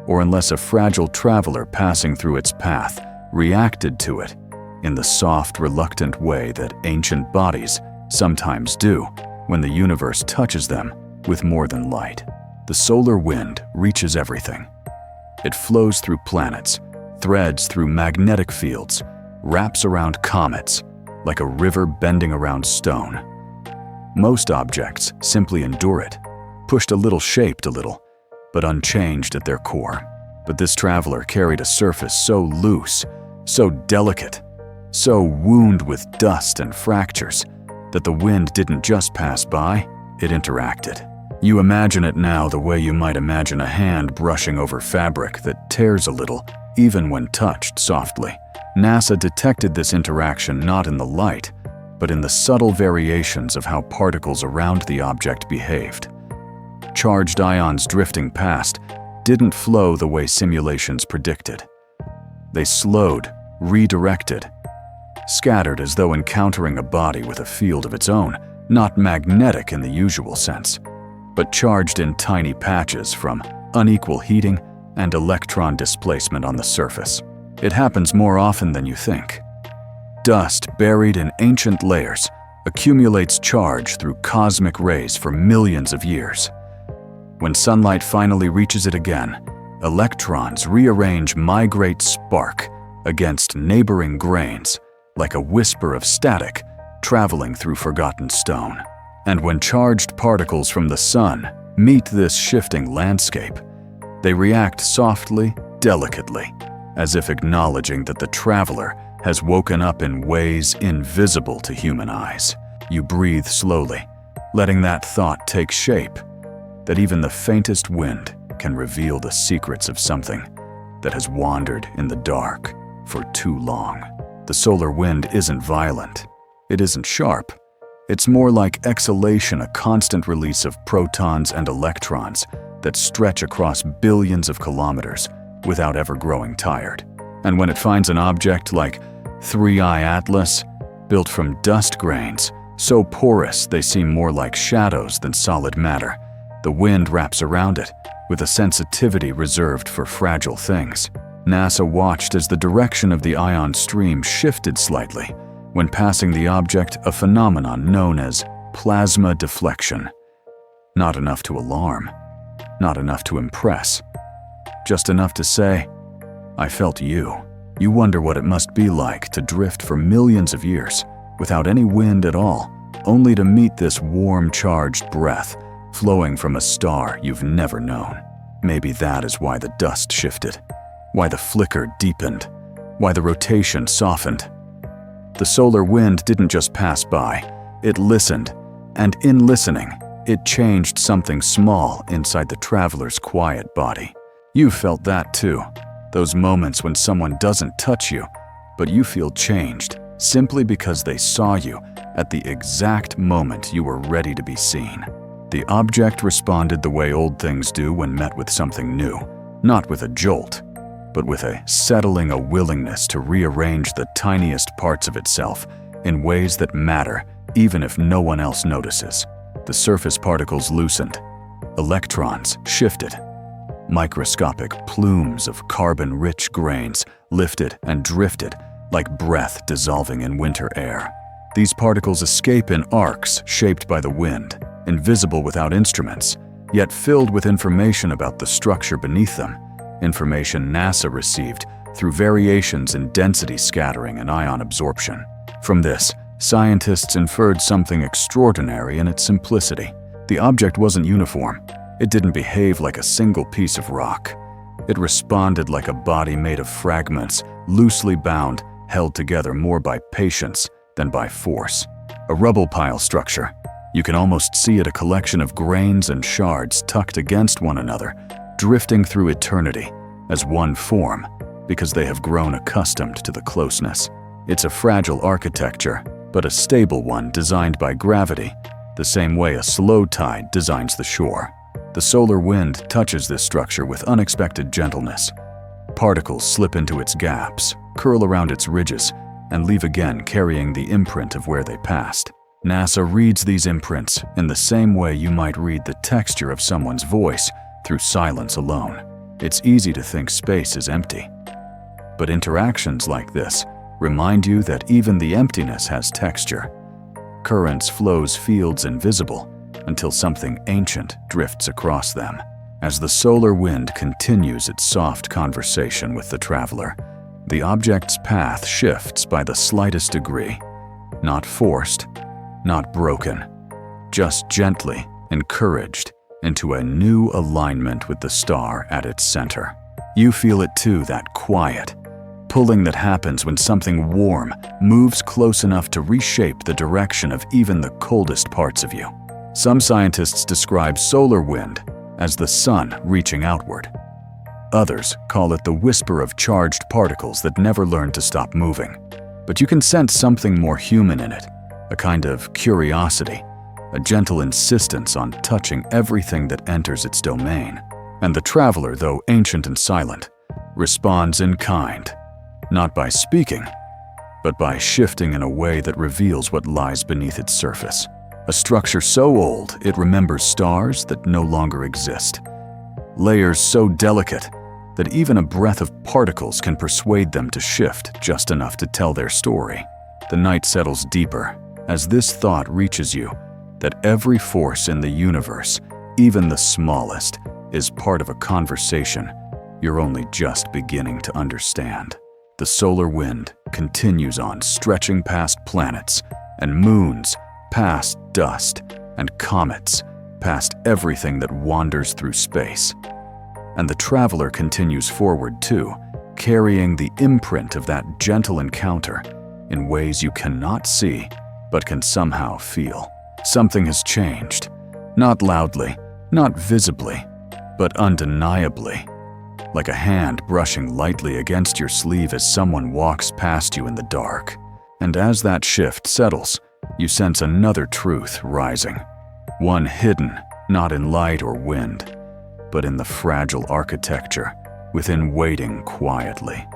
or unless a fragile traveler passing through its path reacted to it in the soft, reluctant way that ancient bodies sometimes do when the universe touches them with more than light. The solar wind reaches everything. It flows through planets, threads through magnetic fields, wraps around comets like a river bending around stone. Most objects simply endure it, pushed a little, shaped a little, but unchanged at their core. But this traveler carried a surface so loose, so delicate, so wound with dust and fractures that the wind didn't just pass by, it interacted. You imagine it now the way you might imagine a hand brushing over fabric that tears a little, even when touched softly. NASA detected this interaction not in the light, but in the subtle variations of how particles around the object behaved. Charged ions drifting past didn't flow the way simulations predicted. They slowed, redirected, scattered as though encountering a body with a field of its own, not magnetic in the usual sense, but charged in tiny patches from unequal heating and electron displacement on the surface. It happens more often than you think. Dust buried in ancient layers accumulates charge through cosmic rays for millions of years. When sunlight finally reaches it again, electrons rearrange, migrate, spark against neighboring grains like a whisper of static traveling through forgotten stone. And when charged particles from the sun meet this shifting landscape, they react softly, delicately, as if acknowledging that the traveler has woken up in ways invisible to human eyes. You breathe slowly, letting that thought take shape, that even the faintest wind can reveal the secrets of something that has wandered in the dark for too long. The solar wind isn't violent. It isn't sharp. It's more like exhalation, a constant release of protons and electrons that stretch across billions of kilometers without ever growing tired. And when it finds an object like 3IATLAS, built from dust grains, so porous they seem more like shadows than solid matter, the wind wraps around it with a sensitivity reserved for fragile things. NASA watched as the direction of the ion stream shifted slightly when passing the object, a phenomenon known as plasma deflection. Not enough to alarm, not enough to impress, just enough to say, I felt you. You wonder what it must be like to drift for millions of years without any wind at all, only to meet this warm, charged breath flowing from a star you've never known. Maybe that is why the dust shifted, why the flicker deepened, why the rotation softened. The solar wind didn't just pass by, it listened, and in listening, it changed something small inside the traveler's quiet body. You felt that too, those moments when someone doesn't touch you, but you feel changed simply because they saw you at the exact moment you were ready to be seen. The object responded the way old things do when met with something new, not with a jolt, but with a settling, a willingness to rearrange the tiniest parts of itself in ways that matter even if no one else notices. The surface particles loosened, electrons shifted, microscopic plumes of carbon-rich grains lifted and drifted like breath dissolving in winter air. These particles escape in arcs shaped by the wind, invisible without instruments, yet filled with information about the structure beneath them, information NASA received through variations in density scattering and ion absorption. From this, scientists inferred something extraordinary in its simplicity. The object wasn't uniform. It didn't behave like a single piece of rock. It responded like a body made of fragments, loosely bound, held together more by patience than by force. A rubble pile structure. You can almost see it, a collection of grains and shards tucked against one another, drifting through eternity as one form because they have grown accustomed to the closeness. It's a fragile architecture, but a stable one designed by gravity, the same way a slow tide designs the shore. The solar wind touches this structure with unexpected gentleness. Particles slip into its gaps, curl around its ridges, and leave again carrying the imprint of where they passed. NASA reads these imprints in the same way you might read the texture of someone's voice through silence alone. It's easy to think space is empty. But interactions like this remind you that even the emptiness has texture. Currents, flows, fields invisible until something ancient drifts across them. As the solar wind continues its soft conversation with the traveler, the object's path shifts by the slightest degree, not forced, not broken, just gently encouraged into a new alignment with the star at its center. You feel it too, that quiet pulling that happens when something warm moves close enough to reshape the direction of even the coldest parts of you. Some scientists describe solar wind as the sun reaching outward. Others call it the whisper of charged particles that never learn to stop moving. But you can sense something more human in it, a kind of curiosity, a gentle insistence on touching everything that enters its domain. And the traveler, though ancient and silent, responds in kind, not by speaking, but by shifting in a way that reveals what lies beneath its surface. A structure so old it remembers stars that no longer exist. Layers so delicate that even a breath of particles can persuade them to shift just enough to tell their story. The night settles deeper as this thought reaches you that every force in the universe, even the smallest, is part of a conversation you're only just beginning to understand. The solar wind continues on, stretching past planets and moons, past dust and comets, past everything that wanders through space. And the traveler continues forward too, carrying the imprint of that gentle encounter in ways you cannot see, but can somehow feel. Something has changed, not loudly, not visibly, but undeniably, like a hand brushing lightly against your sleeve as someone walks past you in the dark. And as that shift settles, you sense another truth rising, one hidden not in light or wind, but in the fragile architecture within waiting quietly.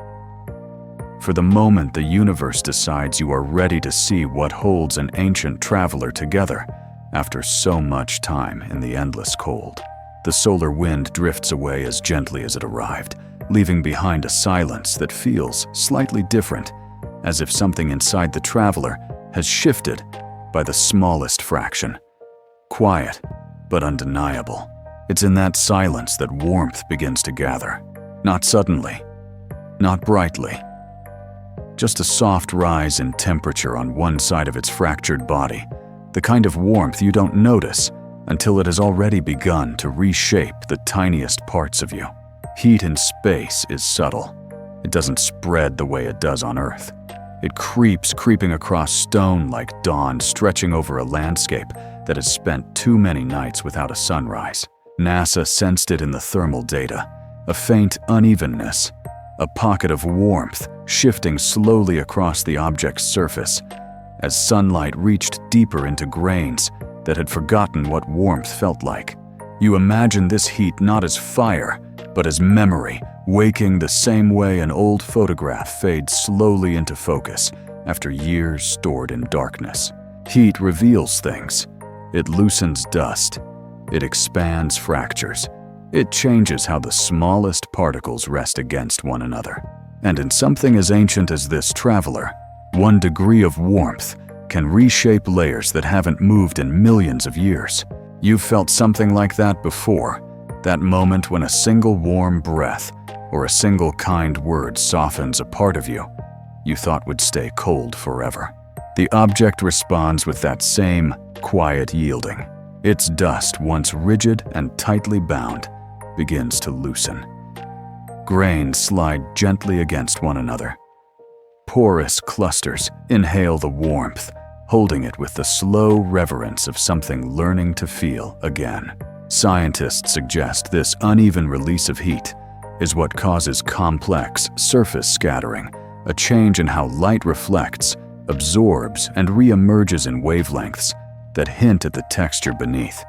For the moment the universe decides you are ready to see what holds an ancient traveler together after so much time in the endless cold. The solar wind drifts away as gently as it arrived, leaving behind a silence that feels slightly different, as if something inside the traveler has shifted by the smallest fraction. Quiet, but undeniable. It's in that silence that warmth begins to gather. Not suddenly, not brightly. Just a soft rise in temperature on one side of its fractured body, the kind of warmth you don't notice until it has already begun to reshape the tiniest parts of you. Heat in space is subtle. It doesn't spread the way it does on Earth. It creeping across stone like dawn, stretching over a landscape that has spent too many nights without a sunrise. NASA sensed it in the thermal data, a faint unevenness, a pocket of warmth shifting slowly across the object's surface as sunlight reached deeper into grains that had forgotten what warmth felt like. You imagine this heat not as fire, but as memory, waking the same way an old photograph fades slowly into focus after years stored in darkness. Heat reveals things. It loosens dust. It expands fractures. It changes how the smallest particles rest against one another. And in something as ancient as this traveler, 1 degree of warmth can reshape layers that haven't moved in millions of years. You've felt something like that before, that moment when a single warm breath or a single kind word softens a part of you thought would stay cold forever. The object responds with that same quiet yielding. Its dust, once rigid and tightly bound, begins to loosen. Grains slide gently against one another. Porous clusters inhale the warmth, holding it with the slow reverence of something learning to feel again. Scientists suggest this uneven release of heat is what causes complex surface scattering, a change in how light reflects, absorbs, and re-emerges in wavelengths that hint at the texture beneath.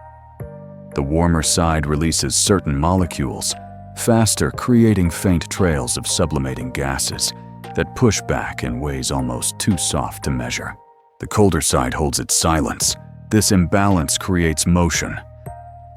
The warmer side releases certain molecules, faster, creating faint trails of sublimating gases that push back in ways almost too soft to measure. The colder side holds its silence. This imbalance creates motion.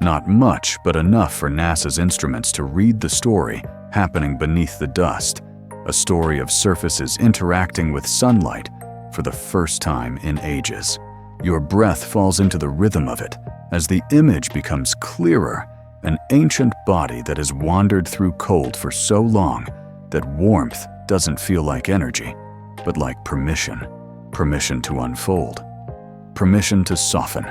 Not much, but enough for NASA's instruments to read the story happening beneath the dust, a story of surfaces interacting with sunlight for the first time in ages. Your breath falls into the rhythm of it as the image becomes clearer, an ancient body that has wandered through cold for so long that warmth doesn't feel like energy, but like permission. Permission to unfold. Permission to soften.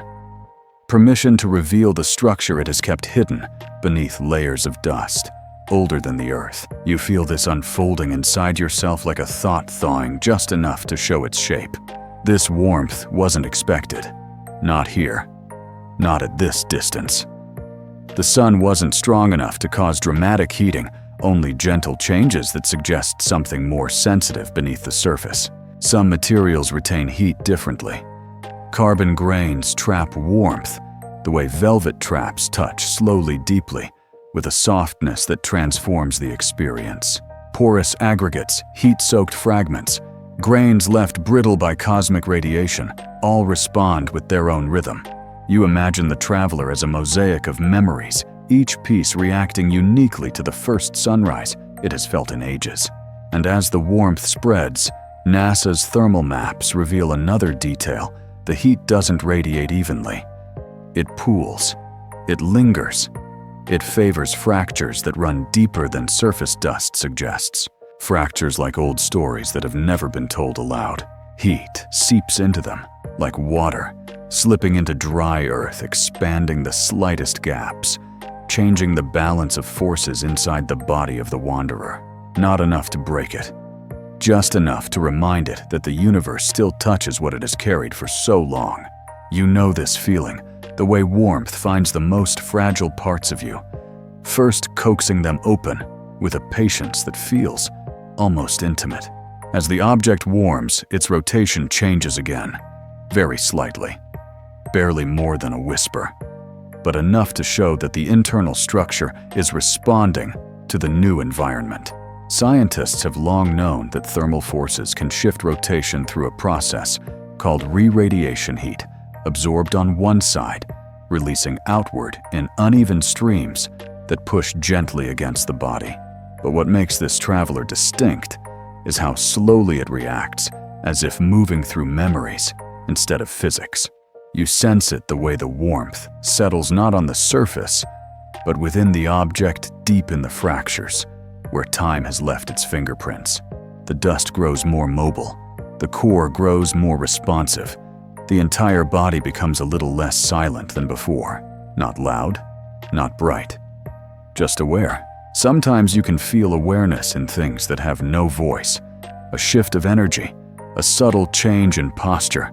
Permission to reveal the structure it has kept hidden beneath layers of dust, older than the earth. You feel this unfolding inside yourself like a thought thawing just enough to show its shape. This warmth wasn't expected. Not here. Not at this distance. The sun wasn't strong enough to cause dramatic heating, only gentle changes that suggest something more sensitive beneath the surface. Some materials retain heat differently. Carbon grains trap warmth, the way velvet traps touch slowly, deeply, with a softness that transforms the experience. Porous aggregates, heat-soaked fragments, grains left brittle by cosmic radiation, all respond with their own rhythm. You imagine the traveler as a mosaic of memories, each piece reacting uniquely to the first sunrise it has felt in ages. And as the warmth spreads, NASA's thermal maps reveal another detail. The heat doesn't radiate evenly. It pools. It lingers. It favors fractures that run deeper than surface dust suggests. Fractures like old stories that have never been told aloud. Heat seeps into them, like water, slipping into dry earth, expanding the slightest gaps, changing the balance of forces inside the body of the wanderer. Not enough to break it. Just enough to remind it that the universe still touches what it has carried for so long. You know this feeling, the way warmth finds the most fragile parts of you, first coaxing them open with a patience that feels almost intimate. As the object warms, its rotation changes again, very slightly, barely more than a whisper, but enough to show that the internal structure is responding to the new environment. Scientists have long known that thermal forces can shift rotation through a process called re-radiation heat, absorbed on one side, releasing outward in uneven streams that push gently against the body. But what makes this traveler distinct is how slowly it reacts, as if moving through memories instead of physics. You sense it the way the warmth settles not on the surface, but within the object deep in the fractures, where time has left its fingerprints. The dust grows more mobile. The core grows more responsive. The entire body becomes a little less silent than before. Not loud, not bright, just aware. Sometimes you can feel awareness in things that have no voice. A shift of energy, a subtle change in posture,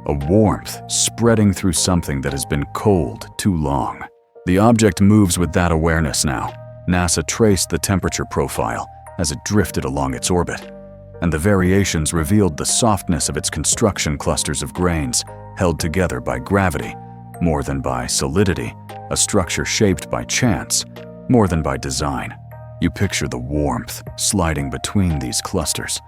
a warmth spreading through something that has been cold too long. The object moves with that awareness now. NASA traced the temperature profile as it drifted along its orbit, and the variations revealed the softness of its construction clusters of grains held together by gravity, more than by solidity, a structure shaped by chance, more than by design. You picture the warmth sliding between these clusters,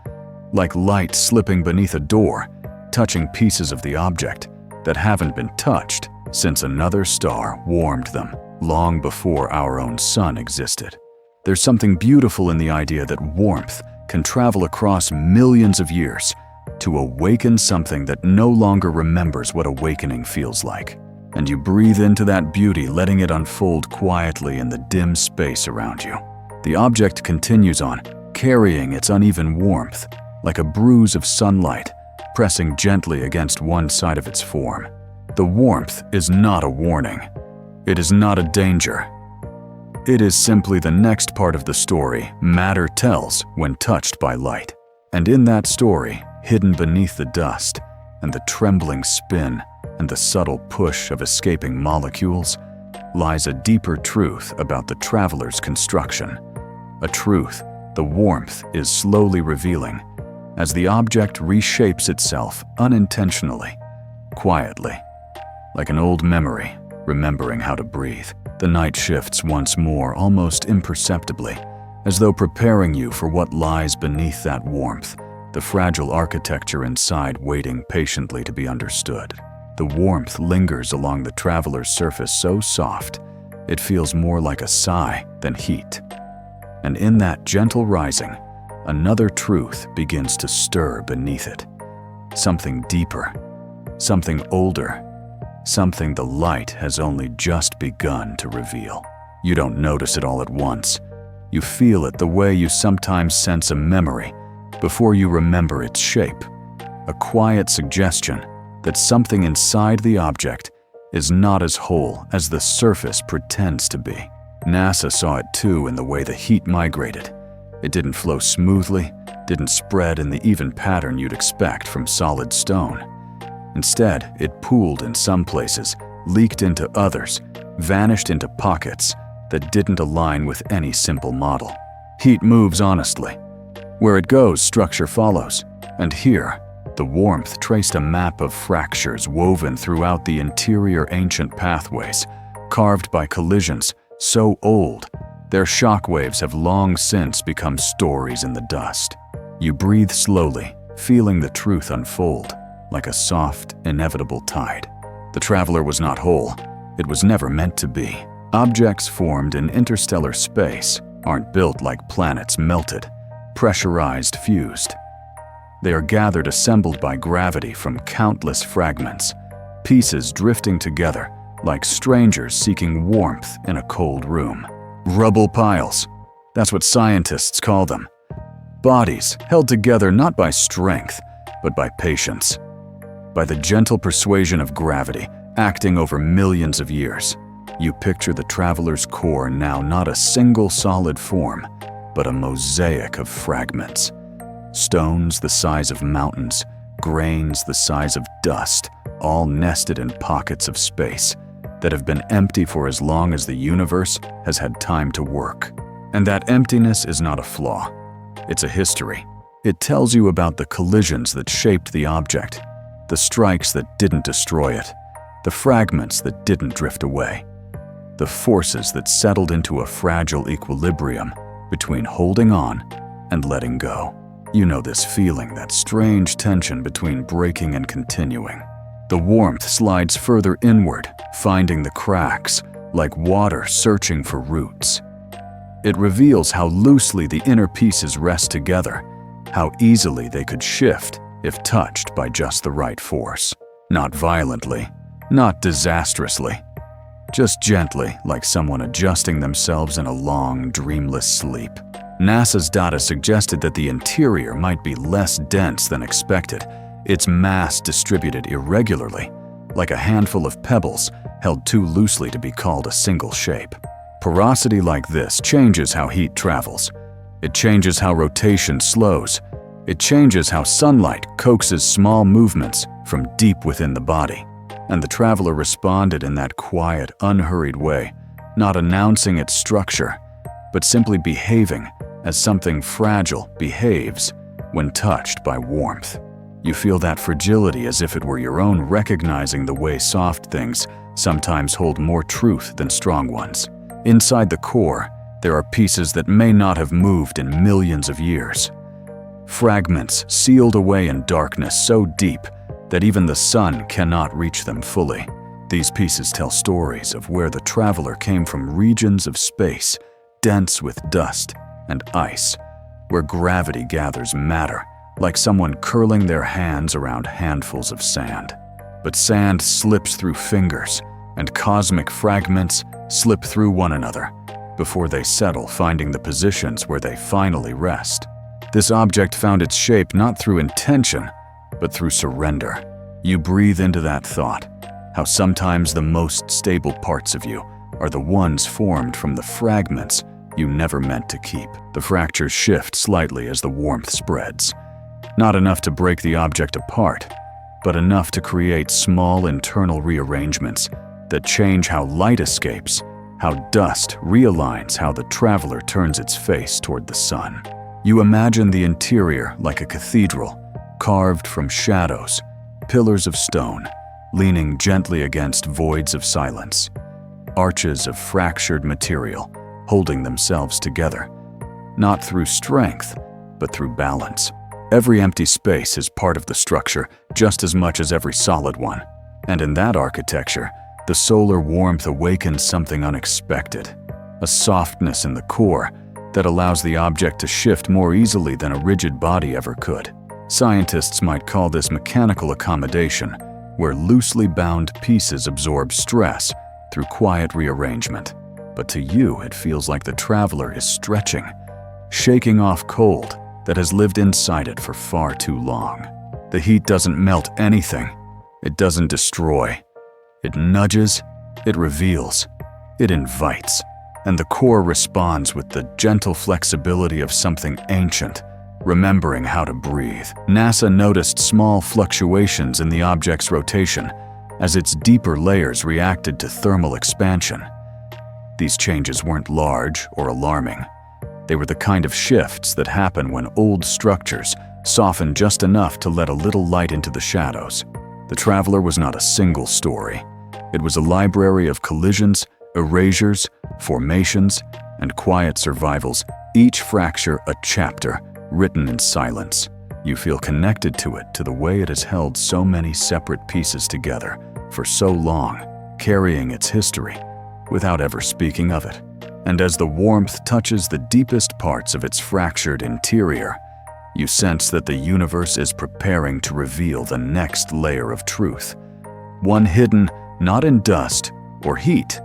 like light slipping beneath a door, touching pieces of the object that haven't been touched since another star warmed them long before our own sun existed. There's something beautiful in the idea that warmth can travel across millions of years to awaken something that no longer remembers what awakening feels like. And you breathe into that beauty, letting it unfold quietly in the dim space around you. The object continues on, carrying its uneven warmth, like a bruise of sunlight, pressing gently against one side of its form. The warmth is not a warning. It is not a danger. It is simply the next part of the story matter tells when touched by light. And in that story, hidden beneath the dust and the trembling spin and the subtle push of escaping molecules, lies a deeper truth about the traveler's construction. A truth the warmth is slowly revealing as the object reshapes itself unintentionally, quietly, like an old memory remembering how to breathe. The night shifts once more, almost imperceptibly, as though preparing you for what lies beneath that warmth, the fragile architecture inside waiting patiently to be understood. The warmth lingers along the traveler's surface so soft, it feels more like a sigh than heat. And in that gentle rising, another truth begins to stir beneath it. Something deeper, something older, something the light has only just begun to reveal. You don't notice it all at once. You feel it the way you sometimes sense a memory before you remember its shape, a quiet suggestion that something inside the object is not as whole as the surface pretends to be. NASA saw it too in the way the heat migrated. It didn't flow smoothly, didn't spread in the even pattern you'd expect from solid stone. Instead, it pooled in some places, leaked into others, vanished into pockets that didn't align with any simple model. Heat moves honestly. Where it goes, structure follows. And here, the warmth traced a map of fractures woven throughout the interior ancient pathways, carved by collisions so old, their shockwaves have long since become stories in the dust. You breathe slowly, feeling the truth unfold, like a soft, inevitable tide. The traveler was not whole. It was never meant to be. Objects formed in interstellar space aren't built like planets melted, pressurized, fused. They are gathered, assembled by gravity from countless fragments, pieces drifting together like strangers seeking warmth in a cold room. Rubble piles, that's what scientists call them. Bodies held together not by strength, but by patience, by the gentle persuasion of gravity acting over millions of years. You picture the traveler's core now not a single solid form, but a mosaic of fragments. Stones the size of mountains, grains the size of dust, all nested in pockets of space that have been empty for as long as the universe has had time to work. And that emptiness is not a flaw. It's a history. It tells you about the collisions that shaped the object, the strikes that didn't destroy it, the fragments that didn't drift away, the forces that settled into a fragile equilibrium between holding on and letting go. You know this feeling, that strange tension between breaking and continuing. The warmth slides further inward, finding the cracks, like water searching for roots. It reveals how loosely the inner pieces rest together, how easily they could shift if touched by just the right force. Not violently, not disastrously, just gently, like someone adjusting themselves in a long, dreamless sleep. NASA's data suggested that the interior might be less dense than expected, its mass distributed irregularly, like a handful of pebbles held too loosely to be called a single shape. Porosity like this changes how heat travels. It changes how rotation slows. It changes how sunlight coaxes small movements from deep within the body. And the traveler responded in that quiet, unhurried way, not announcing its structure, but simply behaving as something fragile behaves when touched by warmth. You feel that fragility as if it were your own, recognizing the way soft things sometimes hold more truth than strong ones. Inside the core, there are pieces that may not have moved in millions of years. Fragments sealed away in darkness so deep that even the sun cannot reach them fully. These pieces tell stories of where the traveler came from, regions of space, dense with dust and ice, where gravity gathers matter, like someone curling their hands around handfuls of sand. But sand slips through fingers, and cosmic fragments slip through one another before they settle, finding the positions where they finally rest. This object found its shape not through intention, but through surrender. You breathe into that thought, how sometimes the most stable parts of you are the ones formed from the fragments you never meant to keep. The fractures shift slightly as the warmth spreads. Not enough to break the object apart, but enough to create small internal rearrangements that change how light escapes, how dust realigns, how the traveler turns its face toward the sun. You imagine the interior like a cathedral, carved from shadows, pillars of stone, leaning gently against voids of silence, arches of fractured material, holding themselves together, not through strength, but through balance. Every empty space is part of the structure just as much as every solid one. And in that architecture, the solar warmth awakens something unexpected, a softness in the core that allows the object to shift more easily than a rigid body ever could. Scientists might call this mechanical accommodation, where loosely bound pieces absorb stress through quiet rearrangement. But to you, it feels like the traveler is stretching, shaking off cold that has lived inside it for far too long. The heat doesn't melt anything. It doesn't destroy. It nudges, it reveals, it invites, and the core responds with the gentle flexibility of something ancient, remembering how to breathe. NASA noticed small fluctuations in the object's rotation as its deeper layers reacted to thermal expansion. These changes weren't large or alarming. They were the kind of shifts that happen when old structures soften just enough to let a little light into the shadows. The traveler was not a single story. It was a library of collisions, erasures, formations, and quiet survivals, each fracture a chapter written in silence. You feel connected to it, to the way it has held so many separate pieces together for so long, carrying its history without ever speaking of it. And as the warmth touches the deepest parts of its fractured interior, you sense that the universe is preparing to reveal the next layer of truth. One hidden not in dust or heat,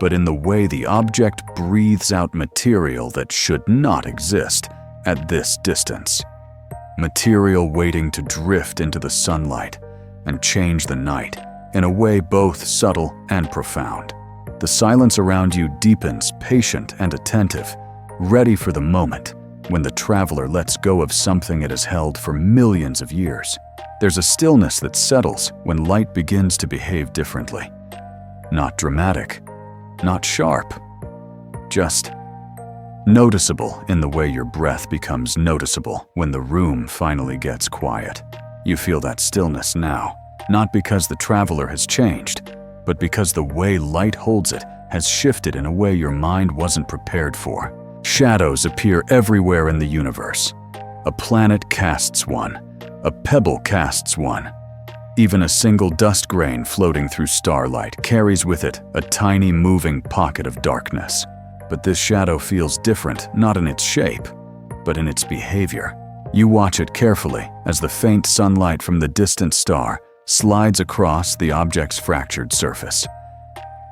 but in the way the object breathes out material that should not exist at this distance. Material waiting to drift into the sunlight and change the night in a way both subtle and profound. The silence around you deepens, patient and attentive, ready for the moment when the traveler lets go of something it has held for millions of years. There's a stillness that settles when light begins to behave differently. Not dramatic, not sharp, just noticeable in the way your breath becomes noticeable when the room finally gets quiet. You feel that stillness now, not because the traveler has changed, but because the way light holds it has shifted in a way your mind wasn't prepared for. Shadows appear everywhere in the universe. A planet casts one. A pebble casts one. Even a single dust grain floating through starlight carries with it a tiny moving pocket of darkness. But this shadow feels different, not in its shape, but in its behavior. You watch it carefully as the faint sunlight from the distant star slides across the object's fractured surface.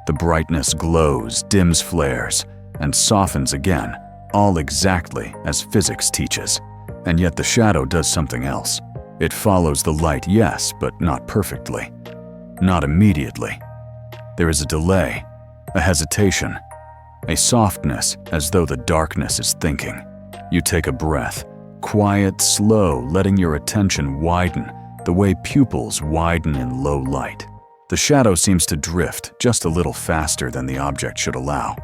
The brightness glows, dims, flares, and softens again, all exactly as physics teaches. And yet the shadow does something else. It follows the light, yes, but not perfectly. Not immediately. There is a delay, a hesitation, a softness as though the darkness is thinking. You take a breath, quiet, slow, letting your attention widen the way pupils widen in low light. The shadow seems to drift just a little faster than the object should allow.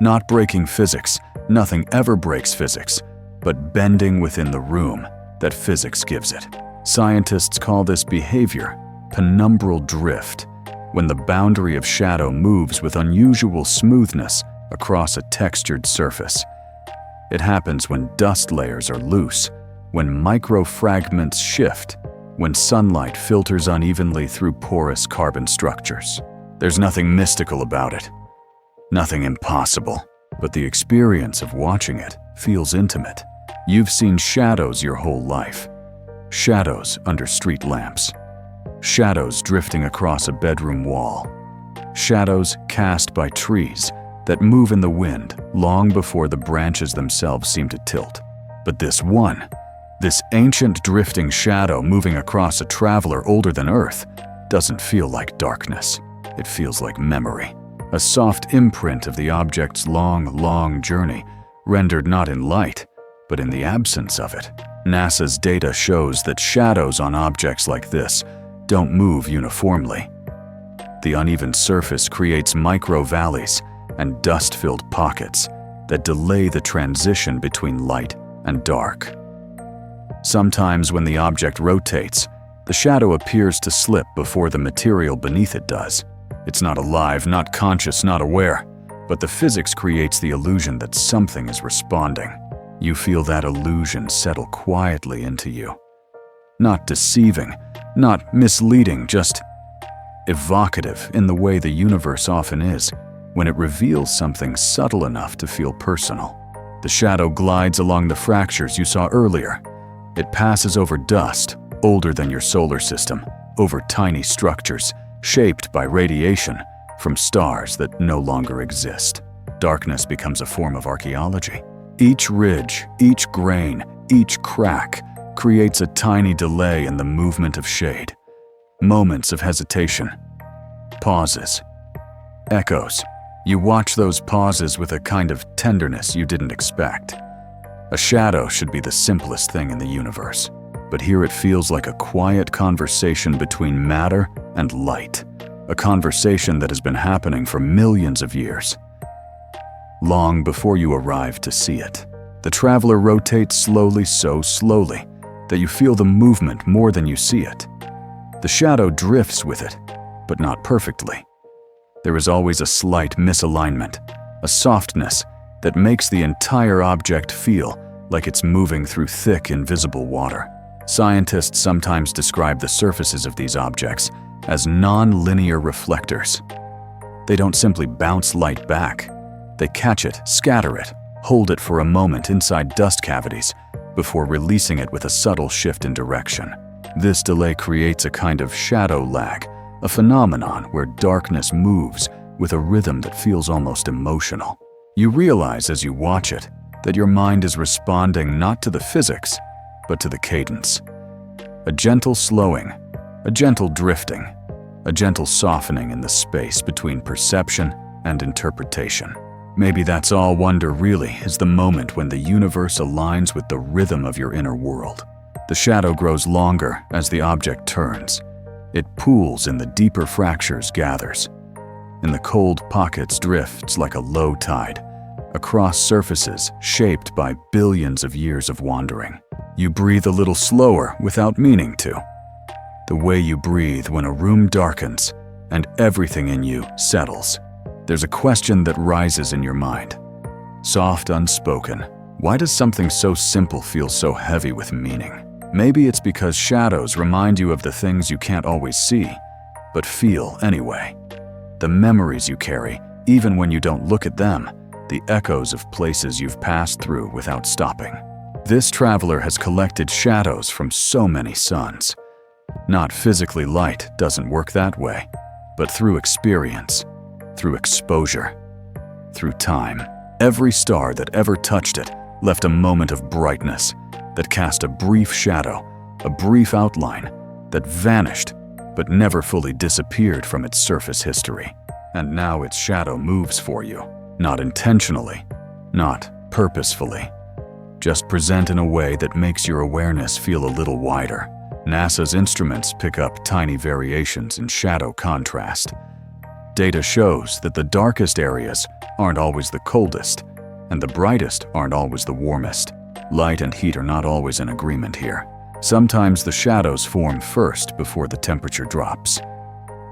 Not breaking physics, nothing ever breaks physics, but bending within the room that physics gives it. Scientists call this behavior penumbral drift, when the boundary of shadow moves with unusual smoothness across a textured surface. It happens when dust layers are loose, when microfragments shift, when sunlight filters unevenly through porous carbon structures. There's nothing mystical about it, nothing impossible, but the experience of watching it feels intimate. You've seen shadows your whole life. Shadows under street lamps. Shadows drifting across a bedroom wall. Shadows cast by trees that move in the wind long before the branches themselves seem to tilt. But this one, this ancient drifting shadow moving across a traveler older than Earth, doesn't feel like darkness. It feels like memory. A soft imprint of the object's long journey, rendered not in light, but in the absence of it. NASA's data shows that shadows on objects like this don't move uniformly. The uneven surface creates micro-valleys and dust-filled pockets that delay the transition between light and dark. Sometimes when the object rotates, the shadow appears to slip before the material beneath it does. It's not alive, not conscious, not aware, but the physics creates the illusion that something is responding. You feel that illusion settle quietly into you. Not deceiving, not misleading, just evocative in the way the universe often is, when it reveals something subtle enough to feel personal. The shadow glides along the fractures you saw earlier. It passes over dust, older than your solar system, over tiny structures, shaped by radiation from stars that no longer exist. Darkness becomes a form of archaeology. Each ridge, each grain, each crack creates a tiny delay in the movement of shade. Moments of hesitation. Pauses. Echoes. You watch those pauses with a kind of tenderness you didn't expect. A shadow should be the simplest thing in the universe, but here it feels like a quiet conversation between matter and light, a conversation that has been happening for millions of years. Long before you arrive to see it, the traveler rotates slowly, so slowly that you feel the movement more than you see it. The shadow drifts with it, but not perfectly. There is always a slight misalignment, a softness that makes the entire object feel like it's moving through thick, invisible water. Scientists sometimes describe the surfaces of these objects as non-linear reflectors. They don't simply bounce light back. They catch it, scatter it, hold it for a moment inside dust cavities before releasing it with a subtle shift in direction. This delay creates a kind of shadow lag, a phenomenon where darkness moves with a rhythm that feels almost emotional. You realize as you watch it that your mind is responding not to the physics, but to the cadence. A gentle slowing, a gentle drifting, a gentle softening in the space between perception and interpretation. Maybe that's all wonder really is, the moment when the universe aligns with the rhythm of your inner world. The shadow grows longer as the object turns. It pools in the deeper fractures, gathers. In the cold pockets drifts like a low tide, across surfaces shaped by billions of years of wandering. You breathe a little slower without meaning to. The way you breathe when a room darkens and everything in you settles. There's a question that rises in your mind. Soft, unspoken. Why does something so simple feel so heavy with meaning? Maybe it's because shadows remind you of the things you can't always see, but feel anyway. The memories you carry, even when you don't look at them, the echoes of places you've passed through without stopping. This traveler has collected shadows from so many suns. Not physically, light doesn't work that way, but through experience, through exposure, through time. Every star that ever touched it left a moment of brightness that cast a brief shadow, a brief outline that vanished but never fully disappeared from its surface history. And now its shadow moves for you, not intentionally, not purposefully, just present in a way that makes your awareness feel a little wider. NASA's instruments pick up tiny variations in shadow contrast. Data shows that the darkest areas aren't always the coldest, and the brightest aren't always the warmest. Light and heat are not always in agreement here. Sometimes the shadows form first before the temperature drops.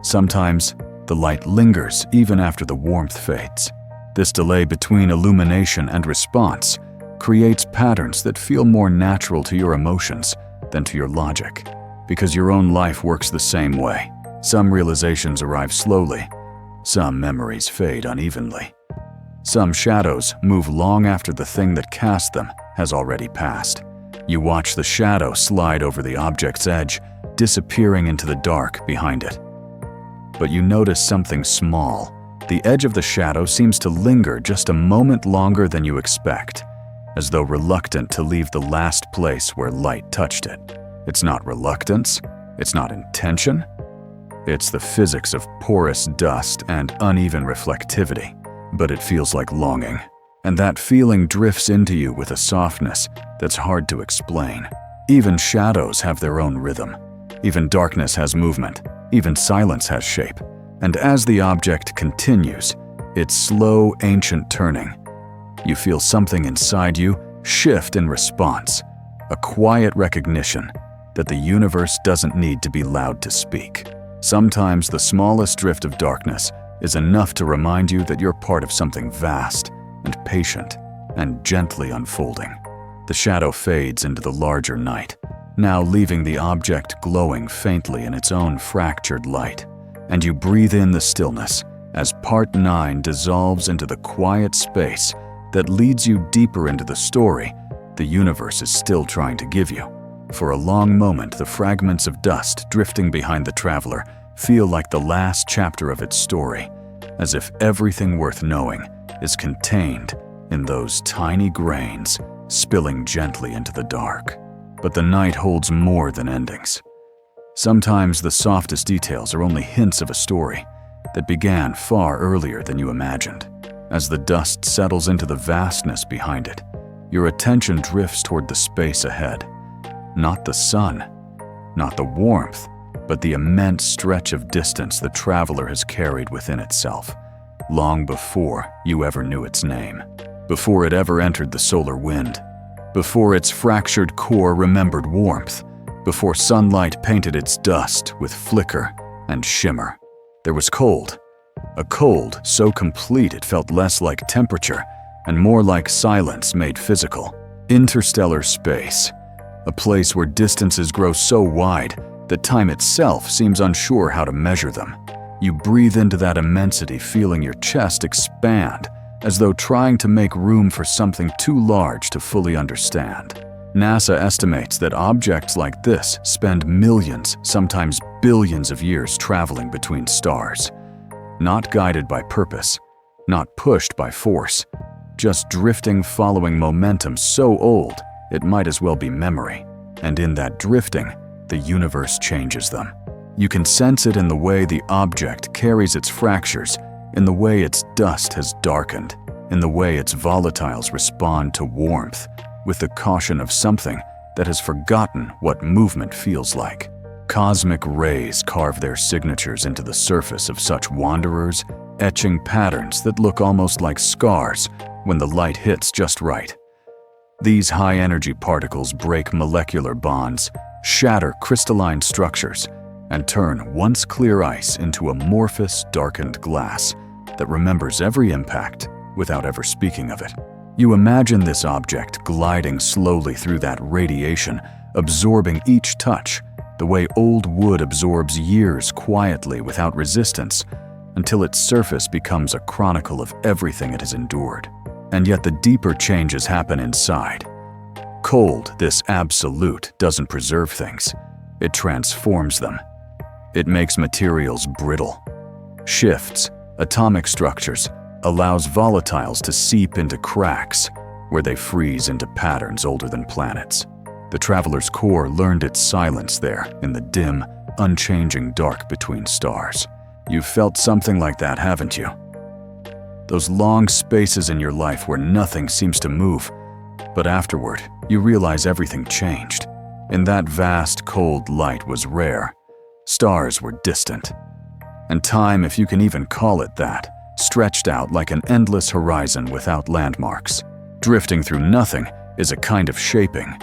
Sometimes the light lingers even after the warmth fades. This delay between illumination and response creates patterns that feel more natural to your emotions than to your logic, because your own life works the same way. Some realizations arrive slowly. Some memories fade unevenly. Some shadows move long after the thing that cast them has already passed. You watch the shadow slide over the object's edge, disappearing into the dark behind it. But you notice something small. The edge of the shadow seems to linger just a moment longer than you expect, as though reluctant to leave the last place where light touched it. It's not reluctance, it's not intention. It's the physics of porous dust and uneven reflectivity, but it feels like longing. And that feeling drifts into you with a softness that's hard to explain. Even shadows have their own rhythm. Even darkness has movement. Even silence has shape. And as the object continues, its slow, ancient turning, you feel something inside you shift in response, a quiet recognition that the universe doesn't need to be loud to speak. Sometimes the smallest drift of darkness is enough to remind you that you're part of something vast and patient and gently unfolding. The shadow fades into the larger night, now leaving the object glowing faintly in its own fractured light. And you breathe in the stillness as Part 9 dissolves into the quiet space that leads you deeper into the story the universe is still trying to give you. For a long moment, the fragments of dust drifting behind the traveler feel like the last chapter of its story, as if everything worth knowing is contained in those tiny grains spilling gently into the dark. But the night holds more than endings. Sometimes the softest details are only hints of a story that began far earlier than you imagined. As the dust settles into the vastness behind it, your attention drifts toward the space ahead. Not the sun, not the warmth, but the immense stretch of distance the traveler has carried within itself, long before you ever knew its name, before it ever entered the solar wind, before its fractured core remembered warmth, before sunlight painted its dust with flicker and shimmer. There was cold, a cold so complete it felt less like temperature and more like silence made physical. Interstellar space, a place where distances grow so wide that time itself seems unsure how to measure them. You breathe into that immensity, feeling your chest expand, as though trying to make room for something too large to fully understand. NASA estimates that objects like this spend millions, sometimes billions of years traveling between stars. Not guided by purpose, not pushed by force, just drifting following momentum so old it might as well be memory. And in that drifting, the universe changes them. You can sense it in the way the object carries its fractures, in the way its dust has darkened, in the way its volatiles respond to warmth, with the caution of something that has forgotten what movement feels like. Cosmic rays carve their signatures into the surface of such wanderers, etching patterns that look almost like scars when the light hits just right. These high-energy particles break molecular bonds, shatter crystalline structures, and turn once clear ice into amorphous, darkened glass that remembers every impact without ever speaking of it. You imagine this object gliding slowly through that radiation, absorbing each touch, the way old wood absorbs years quietly without resistance, until its surface becomes a chronicle of everything it has endured. And yet the deeper changes happen inside. Cold, this absolute, doesn't preserve things. It transforms them. It makes materials brittle, shifts atomic structures, allows volatiles to seep into cracks where they freeze into patterns older than planets. The traveler's core learned its silence there in the dim, unchanging dark between stars. You've felt something like that, haven't you? Those long spaces in your life where nothing seems to move, but afterward, you realize everything changed. In that vast, cold light was rare. Stars were distant. And time, if you can even call it that, stretched out like an endless horizon without landmarks. Drifting through nothing is a kind of shaping,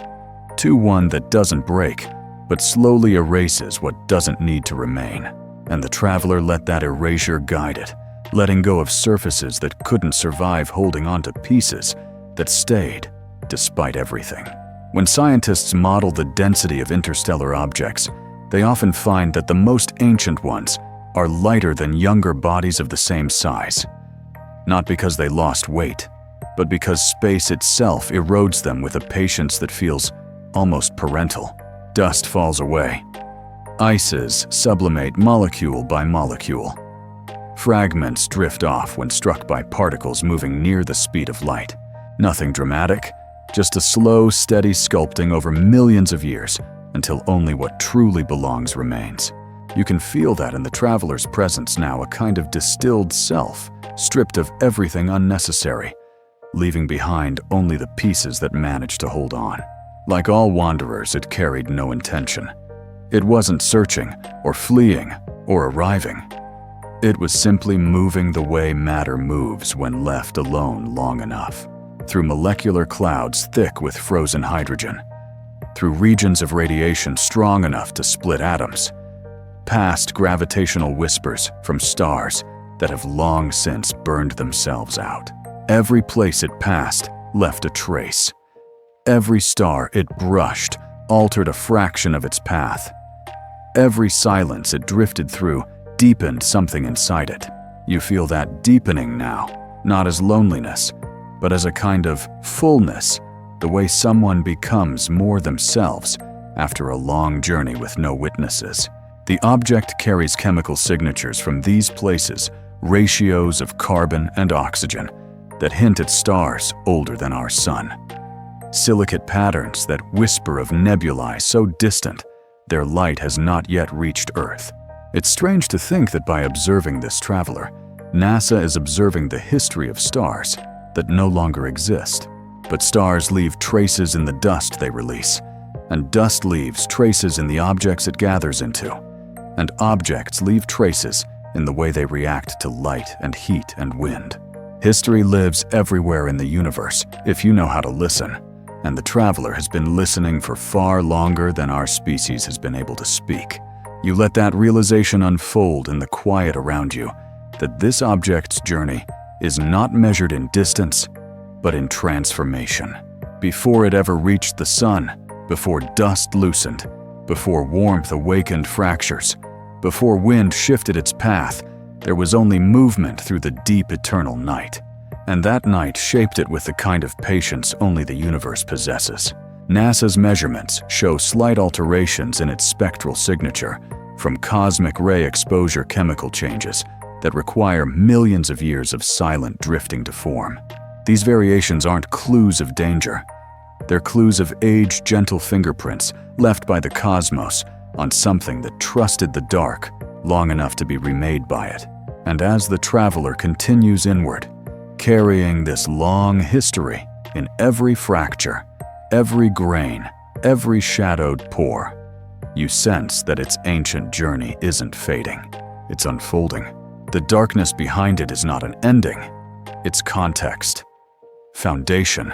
to one that doesn't break, but slowly erases what doesn't need to remain. And the traveler let that erasure guide it, letting go of surfaces that couldn't survive, holding on to pieces that stayed despite everything. When scientists model the density of interstellar objects, they often find that the most ancient ones are lighter than younger bodies of the same size. Not because they lost weight, but because space itself erodes them with a patience that feels almost parental. Dust falls away. Ices sublimate molecule by molecule. Fragments drift off when struck by particles moving near the speed of light. Nothing dramatic, just a slow, steady sculpting over millions of years until only what truly belongs remains. You can feel that in the traveler's presence now, a kind of distilled self, stripped of everything unnecessary, leaving behind only the pieces that managed to hold on. Like all wanderers, it carried no intention. It wasn't searching, or fleeing, or arriving. It was simply moving the way matter moves when left alone long enough, through molecular clouds thick with frozen hydrogen, through regions of radiation strong enough to split atoms, past gravitational whispers from stars that have long since burned themselves out. Every place it passed left a trace. Every star it brushed altered a fraction of its path. Every silence it drifted through deepened something inside it. You feel that deepening now, not as loneliness, but as a kind of fullness, the way someone becomes more themselves after a long journey with no witnesses. The object carries chemical signatures from these places, ratios of carbon and oxygen, that hint at stars older than our sun. Silicate patterns that whisper of nebulae so distant, their light has not yet reached Earth. It's strange to think that by observing this traveler, NASA is observing the history of stars that no longer exist. But stars leave traces in the dust they release, and dust leaves traces in the objects it gathers into, and objects leave traces in the way they react to light and heat and wind. History lives everywhere in the universe if you know how to listen, and the traveler has been listening for far longer than our species has been able to speak. You let that realization unfold in the quiet around you, that this object's journey is not measured in distance, but in transformation. Before it ever reached the sun, before dust loosened, before warmth awakened fractures, Before wind shifted its path, there was only movement through the deep eternal night. And that night shaped it with the kind of patience only the universe possesses. NASA's measurements show slight alterations in its spectral signature, from cosmic ray exposure chemical changes that require millions of years of silent drifting to form. These variations aren't clues of danger. They're clues of age-gentle fingerprints left by the cosmos on something that trusted the dark long enough to be remade by it. And as the traveler continues inward, carrying this long history in every fracture, every grain, every shadowed pore, you sense that its ancient journey isn't fading. It's unfolding. The darkness behind it is not an ending. It's context, foundation,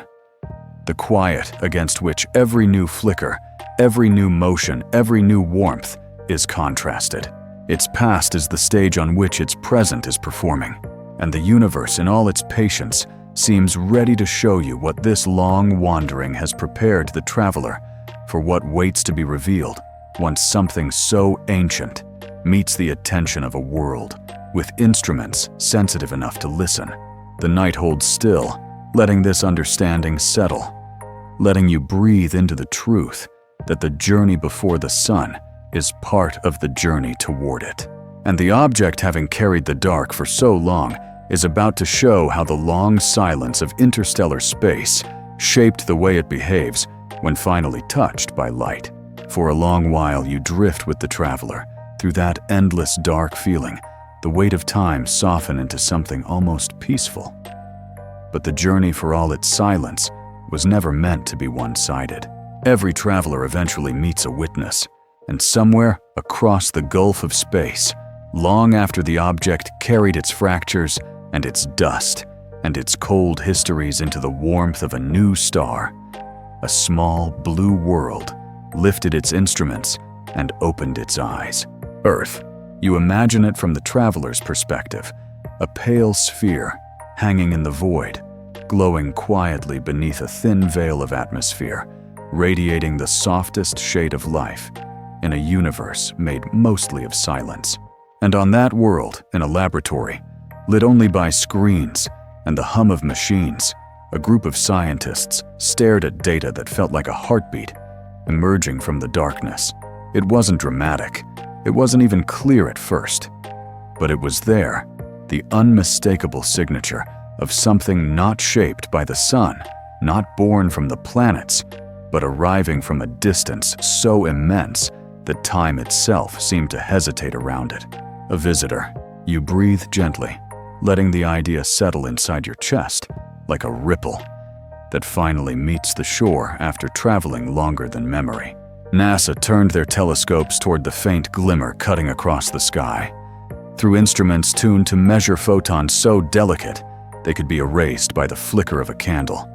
the quiet against which every new flicker, every new motion, every new warmth is contrasted. Its past is the stage on which its present is performing, and the universe in all its patience seems ready to show you what this long wandering has prepared the traveler for what waits to be revealed once something so ancient meets the attention of a world with instruments sensitive enough to listen. The night holds still, letting this understanding settle, letting you breathe into the truth that the journey before the sun is part of the journey toward it. And the object having carried the dark for so long is about to show how the long silence of interstellar space shaped the way it behaves when finally touched by light. For a long while you drift with the traveler through that endless dark feeling, the weight of time soften into something almost peaceful. But the journey, for all its silence, was never meant to be one-sided. Every traveler eventually meets a witness, and somewhere across the gulf of space, long after the object carried its fractures and its dust and its cold histories into the warmth of a new star, a small blue world lifted its instruments and opened its eyes. Earth, you imagine it from the traveler's perspective, a pale sphere hanging in the void, glowing quietly beneath a thin veil of atmosphere, radiating the softest shade of life in a universe made mostly of silence. And on that world, in a laboratory, lit only by screens and the hum of machines, a group of scientists stared at data that felt like a heartbeat emerging from the darkness. It wasn't dramatic. It wasn't even clear at first. But it was there, the unmistakable signature of something not shaped by the sun, not born from the planets, but arriving from a distance so immense that time itself seemed to hesitate around it. A visitor. You breathe gently, letting the idea settle inside your chest like a ripple that finally meets the shore after traveling longer than memory. NASA turned their telescopes toward the faint glimmer cutting across the sky. Through instruments tuned to measure photons so delicate they could be erased by the flicker of a candle,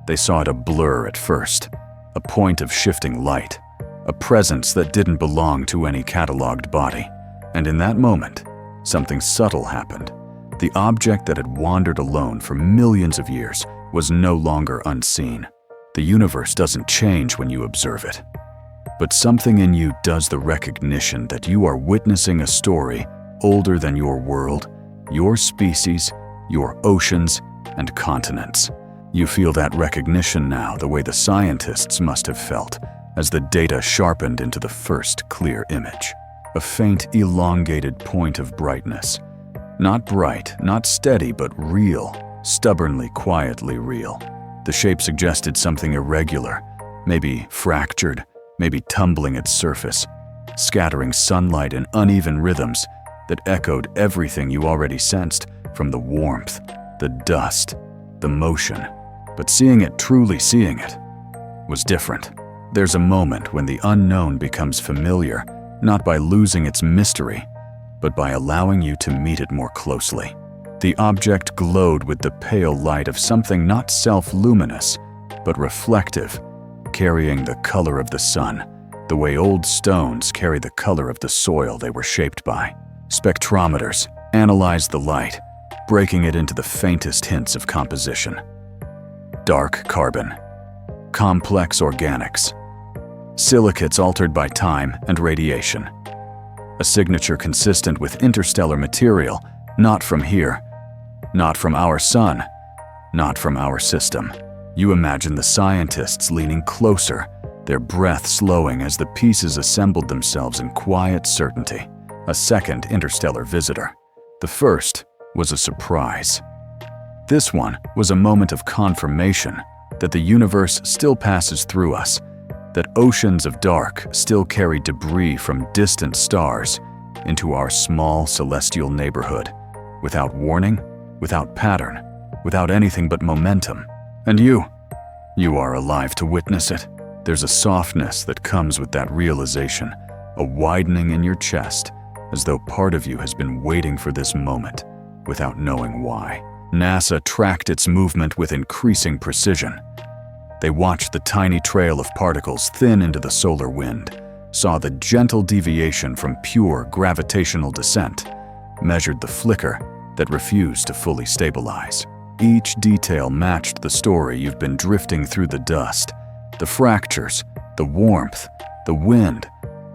they saw it a blur at first, a point of shifting light, a presence that didn't belong to any cataloged body. And in that moment, something subtle happened. The object that had wandered alone for millions of years was no longer unseen. The universe doesn't change when you observe it. But something in you does, the recognition that you are witnessing a story older than your world, your species, your oceans, and continents. You feel that recognition now the way the scientists must have felt as the data sharpened into the first clear image. A faint, elongated point of brightness. Not bright, not steady, but real, stubbornly, quietly real. The shape suggested something irregular, maybe fractured, maybe tumbling its surface, scattering sunlight in uneven rhythms that echoed everything you already sensed, from the warmth, the dust, the motion. But seeing it, truly seeing it, was different. There's a moment when the unknown becomes familiar, not by losing its mystery, but by allowing you to meet it more closely. The object glowed with the pale light of something not self-luminous, but reflective, carrying the color of the sun, the way old stones carry the color of the soil they were shaped by. Spectrometers analyzed the light, breaking it into the faintest hints of composition. Dark carbon, complex organics, silicates altered by time and radiation, a signature consistent with interstellar material, not from here, not from our sun, not from our system. You imagine the scientists leaning closer, their breath slowing as the pieces assembled themselves in quiet certainty. A second interstellar visitor. The first was a surprise. This one was a moment of confirmation that the universe still passes through us, that oceans of dark still carry debris from distant stars into our small celestial neighborhood, without warning, without pattern, without anything but momentum. And you are alive to witness it. There's a softness that comes with that realization, a widening in your chest, as though part of you has been waiting for this moment, without knowing why. NASA tracked its movement with increasing precision. They watched the tiny trail of particles thin into the solar wind, saw the gentle deviation from pure gravitational descent, measured the flicker that refused to fully stabilize. Each detail matched the story you've been drifting through: the dust, the fractures, the warmth, the wind,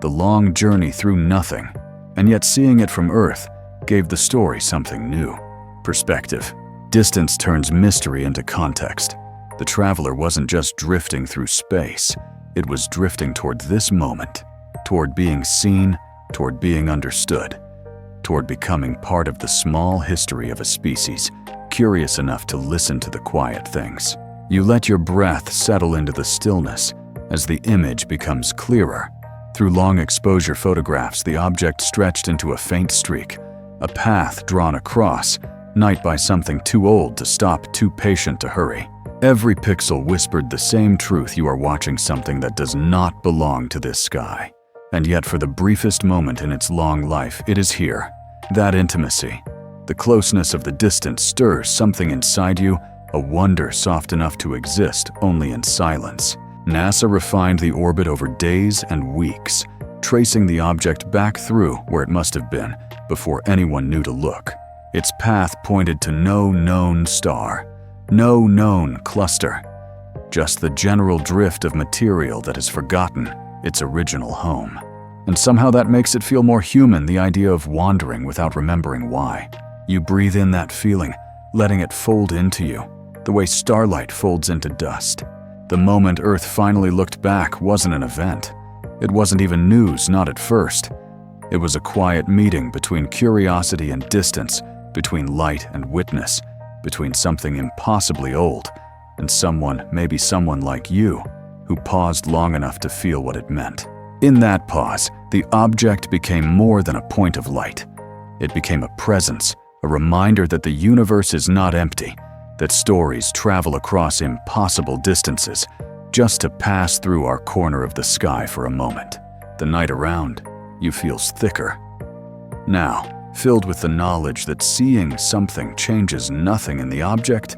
the long journey through nothing. And yet seeing it from Earth gave the story something new. Perspective. Distance turns mystery into context. The traveler wasn't just drifting through space, it was drifting toward this moment, toward being seen, toward being understood, toward becoming part of the small history of a species, curious enough to listen to the quiet things. You let your breath settle into the stillness as the image becomes clearer. Through long exposure photographs, the object stretched into a faint streak, a path drawn across, night by something too old to stop, too patient to hurry. Every pixel whispered the same truth: you are watching something that does not belong to this sky. And yet for the briefest moment in its long life, it is here. That intimacy, the closeness of the distance stirs something inside you, a wonder soft enough to exist only in silence. NASA refined the orbit over days and weeks, tracing the object back through where it must have been before anyone knew to look. Its path pointed to no known star, no known cluster, just the general drift of material that has forgotten its original home. And somehow that makes it feel more human, the idea of wandering without remembering why. You breathe in that feeling, letting it fold into you, the way starlight folds into dust. The moment Earth finally looked back wasn't an event. It wasn't even news, not at first. It was a quiet meeting between curiosity and distance, between light and witness, between something impossibly old and someone, maybe someone like you, who paused long enough to feel what it meant. In that pause, the object became more than a point of light. It became a presence, a reminder that the universe is not empty, that stories travel across impossible distances just to pass through our corner of the sky for a moment. The night around you feels thicker. Now, filled with the knowledge that seeing something changes nothing in the object,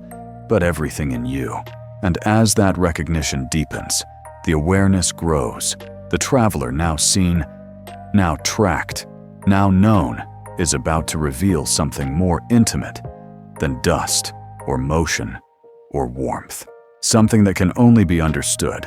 but everything in you. And as that recognition deepens, the awareness grows. The traveler, now seen, now tracked, now known, is about to reveal something more intimate than dust or motion or warmth. Something that can only be understood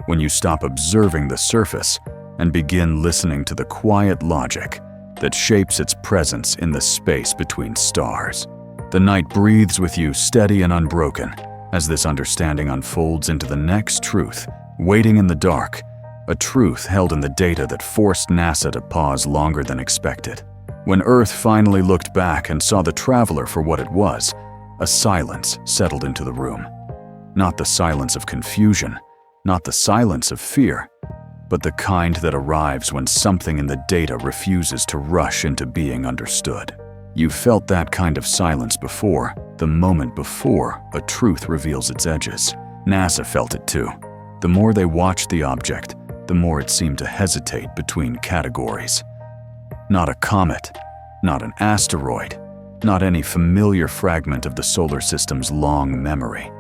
when you stop observing the surface and begin listening to the quiet logic that shapes its presence in the space between stars. The night breathes with you, steady and unbroken, as this understanding unfolds into the next truth, waiting in the dark, a truth held in the data that forced NASA to pause longer than expected. When Earth finally looked back and saw the traveler for what it was, a silence settled into the room. Not the silence of confusion, not the silence of fear, but the kind that arrives when something in the data refuses to rush into being understood. You felt that kind of silence before, the moment before a truth reveals its edges. NASA felt it too. The more they watched the object, the more it seemed to hesitate between categories. Not a comet, not an asteroid, not any familiar fragment of the solar system's long memory.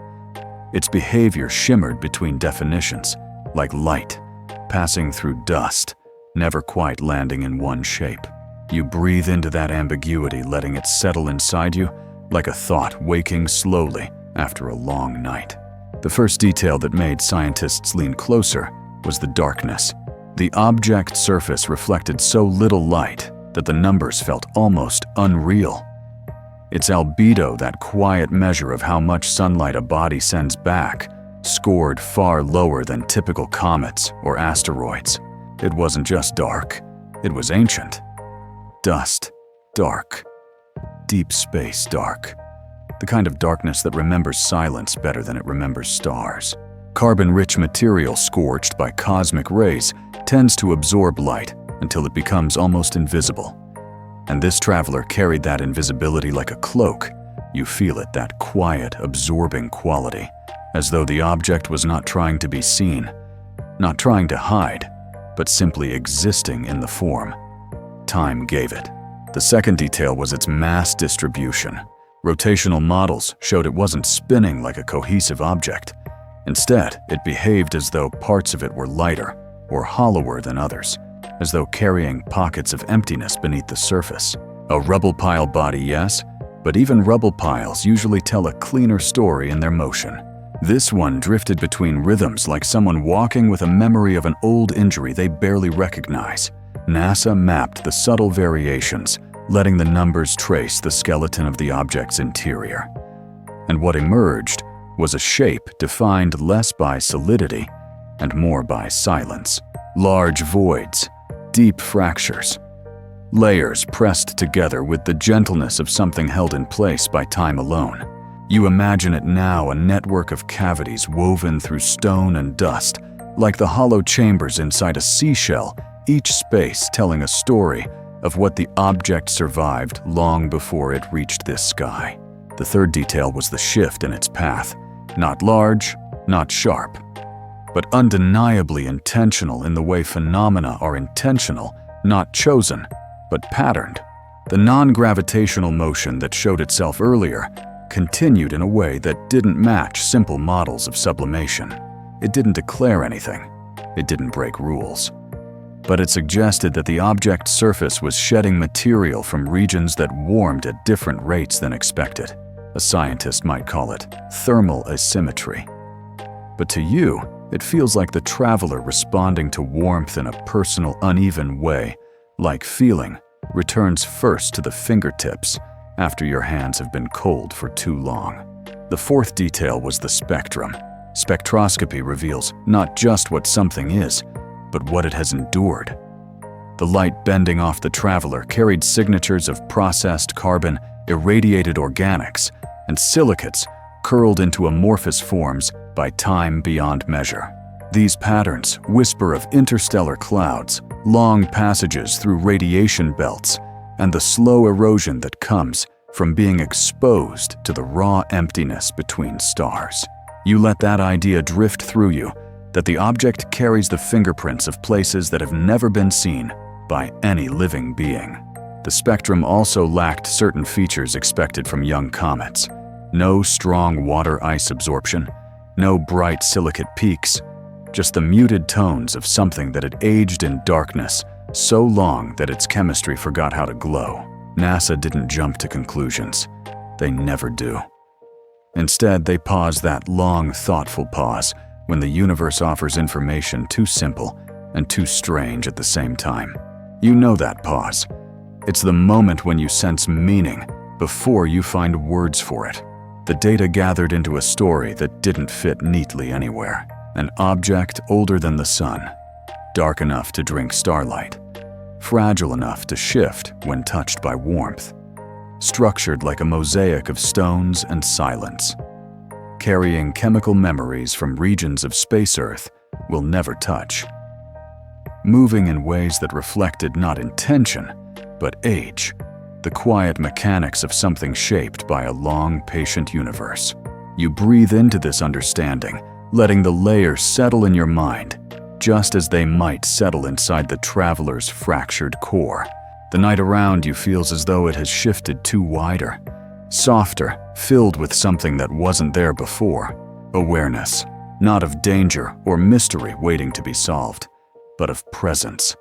Its behavior shimmered between definitions, like light, passing through dust, never quite landing in one shape. You breathe into that ambiguity, letting it settle inside you like a thought waking slowly after a long night. The first detail that made scientists lean closer was the darkness, The object's surface reflected so little light that the numbers felt almost unreal. Its albedo, that quiet measure of how much sunlight a body sends back, scored far lower than typical comets or asteroids. It wasn't just dark, it was ancient. Dust, dark. Deep space dark. The kind of darkness that remembers silence better than it remembers stars. Carbon-rich material scorched by cosmic rays tends to absorb light until it becomes almost invisible. And this traveler carried that invisibility like a cloak. You feel it, that quiet, absorbing quality, as though the object was not trying to be seen, not trying to hide, but simply existing in the form time gave it. The second detail was its mass distribution. Rotational models showed it wasn't spinning like a cohesive object. Instead, it behaved as though parts of it were lighter or hollower than others, as though carrying pockets of emptiness beneath the surface. A rubble pile body, yes, but even rubble piles usually tell a cleaner story in their motion. This one drifted between rhythms like someone walking with a memory of an old injury they barely recognize. NASA mapped the subtle variations, letting the numbers trace the skeleton of the object's interior. And what emerged was a shape defined less by solidity and more by silence. Large voids, deep fractures, layers pressed together with the gentleness of something held in place by time alone. You imagine it now, a network of cavities woven through stone and dust, like the hollow chambers inside a seashell, each space telling a story of what the object survived long before it reached this sky. The third detail was the shift in its path. Not large, not sharp, but undeniably intentional in the way phenomena are intentional, not chosen, but patterned. The non-gravitational motion that showed itself earlier continued in a way that didn't match simple models of sublimation. It didn't declare anything. It didn't break rules. But it suggested that the object's surface was shedding material from regions that warmed at different rates than expected. A scientist might call it thermal asymmetry. But to you, it feels like the traveler responding to warmth in a personal, uneven way, like feeling returns first to the fingertips after your hands have been cold for too long. The fourth detail was the spectrum. Spectroscopy reveals not just what something is, but what it has endured. The light bending off the traveler carried signatures of processed carbon, irradiated organics, and silicates curled into amorphous forms by time beyond measure. These patterns whisper of interstellar clouds, long passages through radiation belts, and the slow erosion that comes from being exposed to the raw emptiness between stars. You let that idea drift through you, that the object carries the fingerprints of places that have never been seen by any living being. The spectrum also lacked certain features expected from young comets. No strong water-ice absorption, no bright silicate peaks, just the muted tones of something that had aged in darkness so long that its chemistry forgot how to glow. NASA didn't jump to conclusions. They never do. Instead, they pause that long, thoughtful pause when the universe offers information too simple and too strange at the same time. You know that pause. It's the moment when you sense meaning before you find words for it. The data gathered into a story that didn't fit neatly anywhere. An object older than the sun, dark enough to drink starlight, fragile enough to shift when touched by warmth, structured like a mosaic of stones and silence, carrying chemical memories from regions of space Earth we'll never touch, moving in ways that reflected not intention, but age, the quiet mechanics of something shaped by a long, patient universe. You breathe into this understanding, letting the layers settle in your mind, just as they might settle inside the traveler's fractured core. The night around you feels as though it has shifted too wider, softer, filled with something that wasn't there before. Awareness, not of danger or mystery waiting to be solved, but of presence,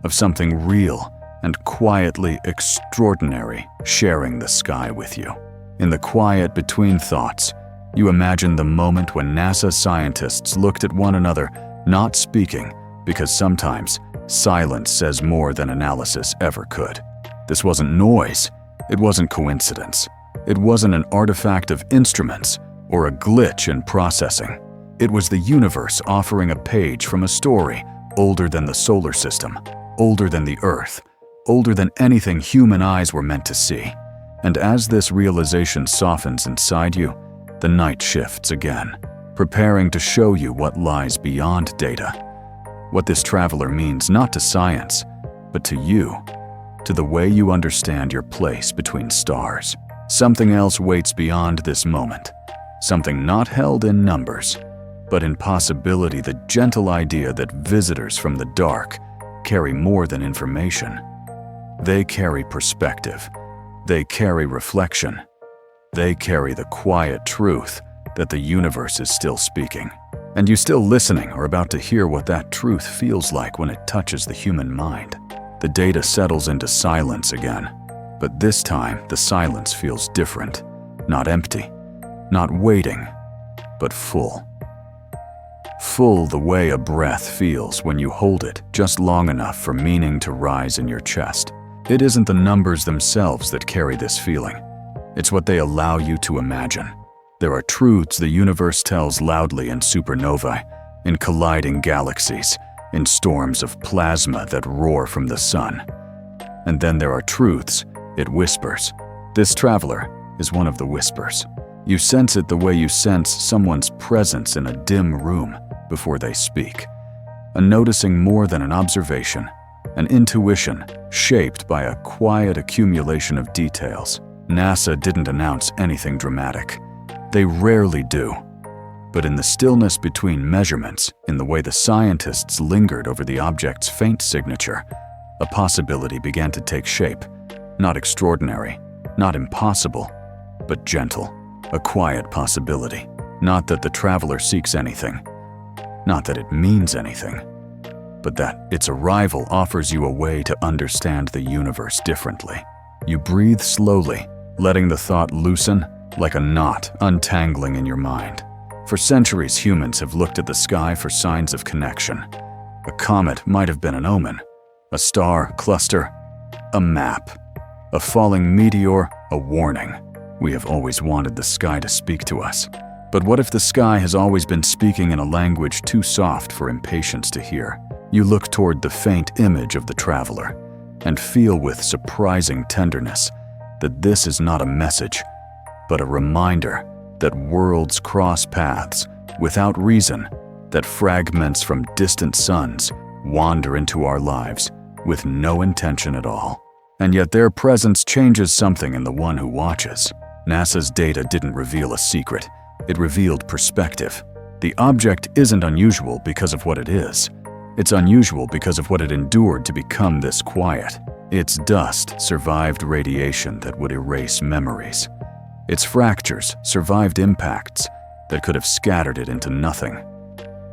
of something real and quietly extraordinary sharing the sky with you. In the quiet between thoughts, you imagine the moment when NASA scientists looked at one another, not speaking, because sometimes silence says more than analysis ever could. This wasn't noise. It wasn't coincidence. It wasn't an artifact of instruments or a glitch in processing. It was the universe offering a page from a story older than the solar system, older than the Earth, older than anything human eyes were meant to see. And as this realization softens inside you, the night shifts again, preparing to show you what lies beyond data. What this traveler means not to science, but to you, to the way you understand your place between stars. Something else waits beyond this moment, something not held in numbers, but in possibility, the gentle idea that visitors from the dark carry more than information. They carry perspective. They carry reflection. They carry the quiet truth that the universe is still speaking. And you still listening or about to hear what that truth feels like when it touches the human mind. The data settles into silence again, but this time the silence feels different. Not empty, not waiting, but full. Full the way a breath feels when you hold it just long enough for meaning to rise in your chest. It isn't the numbers themselves that carry this feeling. It's what they allow you to imagine. There are truths the universe tells loudly in supernovae, in colliding galaxies, in storms of plasma that roar from the sun. And then there are truths it whispers. This traveler is one of the whispers. You sense it the way you sense someone's presence in a dim room before they speak. A noticing more than an observation, an intuition shaped by a quiet accumulation of details. NASA didn't announce anything dramatic. They rarely do. But in the stillness between measurements, in the way the scientists lingered over the object's faint signature, a possibility began to take shape. Not extraordinary, not impossible, but gentle. A quiet possibility. Not that the traveler seeks anything. Not that it means anything. But that its arrival offers you a way to understand the universe differently. You breathe slowly, letting the thought loosen like a knot untangling in your mind. For centuries, humans have looked at the sky for signs of connection. A comet might have been an omen, a star cluster, a map, a falling meteor, a warning. We have always wanted the sky to speak to us. But what if the sky has always been speaking in a language too soft for impatience to hear? You look toward the faint image of the traveler and feel with surprising tenderness that this is not a message, but a reminder that worlds cross paths without reason, that fragments from distant suns wander into our lives with no intention at all. And yet their presence changes something in the one who watches. NASA's data didn't reveal a secret. It revealed perspective. The object isn't unusual because of what it is. It's unusual because of what it endured to become this quiet. Its dust survived radiation that would erase memories. Its fractures survived impacts that could have scattered it into nothing.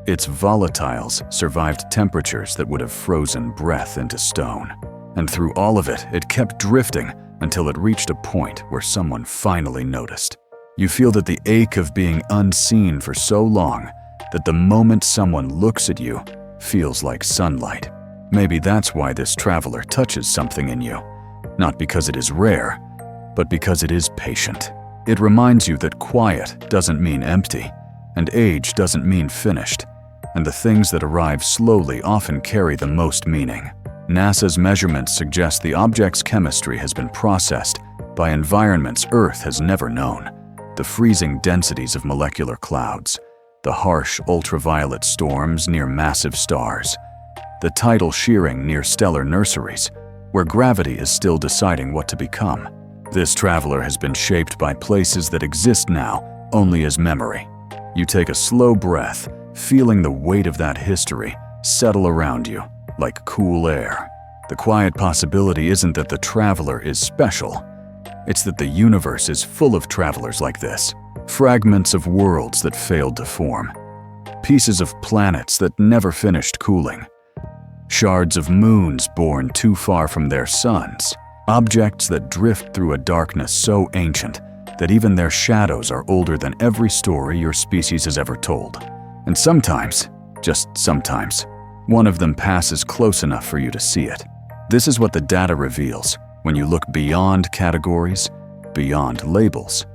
Its volatiles survived temperatures that would have frozen breath into stone. And through all of it, it kept drifting until it reached a point where someone finally noticed. You feel that the ache of being unseen for so long that the moment someone looks at you feels like sunlight. Maybe that's why this traveler touches something in you. Not because it is rare, but because it is patient. It reminds you that quiet doesn't mean empty, and age doesn't mean finished, and the things that arrive slowly often carry the most meaning. NASA's measurements suggest the object's chemistry has been processed by environments Earth has never known. The freezing densities of molecular clouds, the harsh ultraviolet storms near massive stars, the tidal shearing near stellar nurseries, where gravity is still deciding what to become. This traveler has been shaped by places that exist now only as memory. You take a slow breath, feeling the weight of that history settle around you like cool air. The quiet possibility isn't that the traveler is special. It's that the universe is full of travelers like this. Fragments of worlds that failed to form. Pieces of planets that never finished cooling. Shards of moons born too far from their suns. Objects that drift through a darkness so ancient that even their shadows are older than every story your species has ever told. And sometimes, just sometimes, One of them passes close enough for you to see it. This is what the data reveals when you look beyond categories, beyond labels,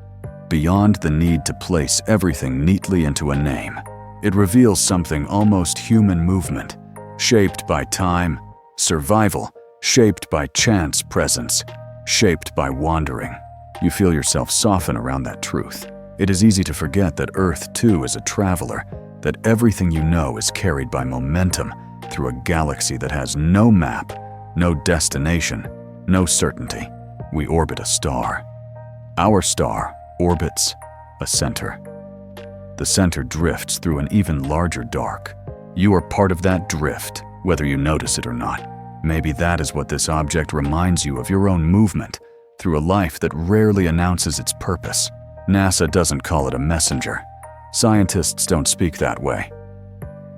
beyond the need to place everything neatly into a name. It reveals something almost human movement, shaped by time, survival, shaped by chance presence, shaped by wandering. You feel yourself soften around that truth. It is easy to forget that Earth too is a traveler, that everything you know is carried by momentum through a galaxy that has no map, no destination, no certainty. We orbit a star. Our star orbits a center. The center drifts through an even larger dark. You are part of that drift, whether you notice it or not. Maybe that is what this object reminds you of your own movement through a life that rarely announces its purpose. NASA doesn't call it a messenger. Scientists don't speak that way.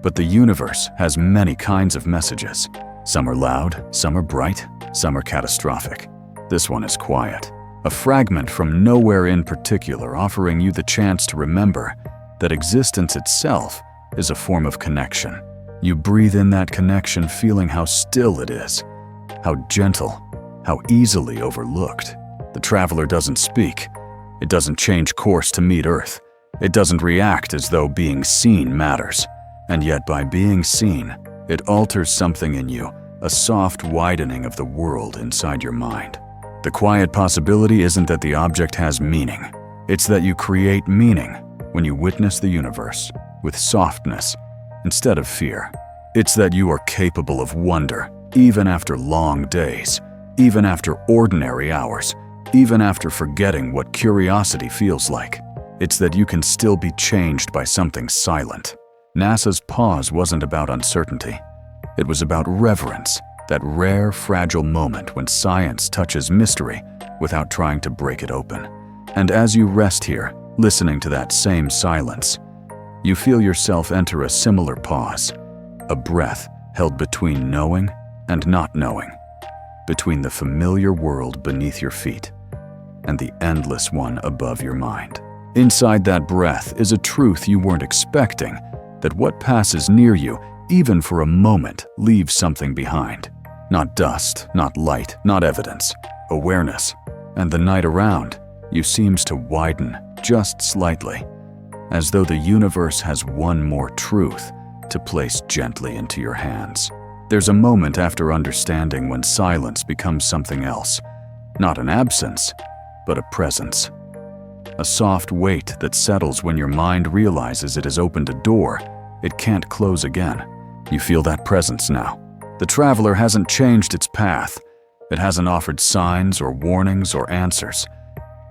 But the universe has many kinds of messages. Some are loud, some are bright, some are catastrophic. This one is quiet. A fragment from nowhere in particular, offering you the chance to remember that existence itself is a form of connection. You breathe in that connection, feeling how still it is, how gentle, how easily overlooked. The traveler doesn't speak. It doesn't change course to meet Earth. It doesn't react as though being seen matters. And yet by being seen, it alters something in you, a soft widening of the world inside your mind. The quiet possibility isn't that the object has meaning. It's that you create meaning when you witness the universe with softness instead of fear. It's that you are capable of wonder, even after long days, even after ordinary hours, even after forgetting what curiosity feels like. It's that you can still be changed by something silent. NASA's pause wasn't about uncertainty. It was about reverence, that rare, fragile moment when science touches mystery without trying to break it open. And as you rest here, listening to that same silence, you feel yourself enter a similar pause, a breath held between knowing and not knowing, between the familiar world beneath your feet and the endless one above your mind. Inside that breath is a truth you weren't expecting, that what passes near you, even for a moment, leaves something behind. Not dust, not light, not evidence, awareness. And the night around you seems to widen just slightly, as though the universe has one more truth to place gently into your hands. There's a moment after understanding when silence becomes something else, not an absence, but a presence. A soft weight that settles when your mind realizes it has opened a door it can't close again. You feel that presence now. The traveler hasn't changed its path. It hasn't offered signs or warnings or answers.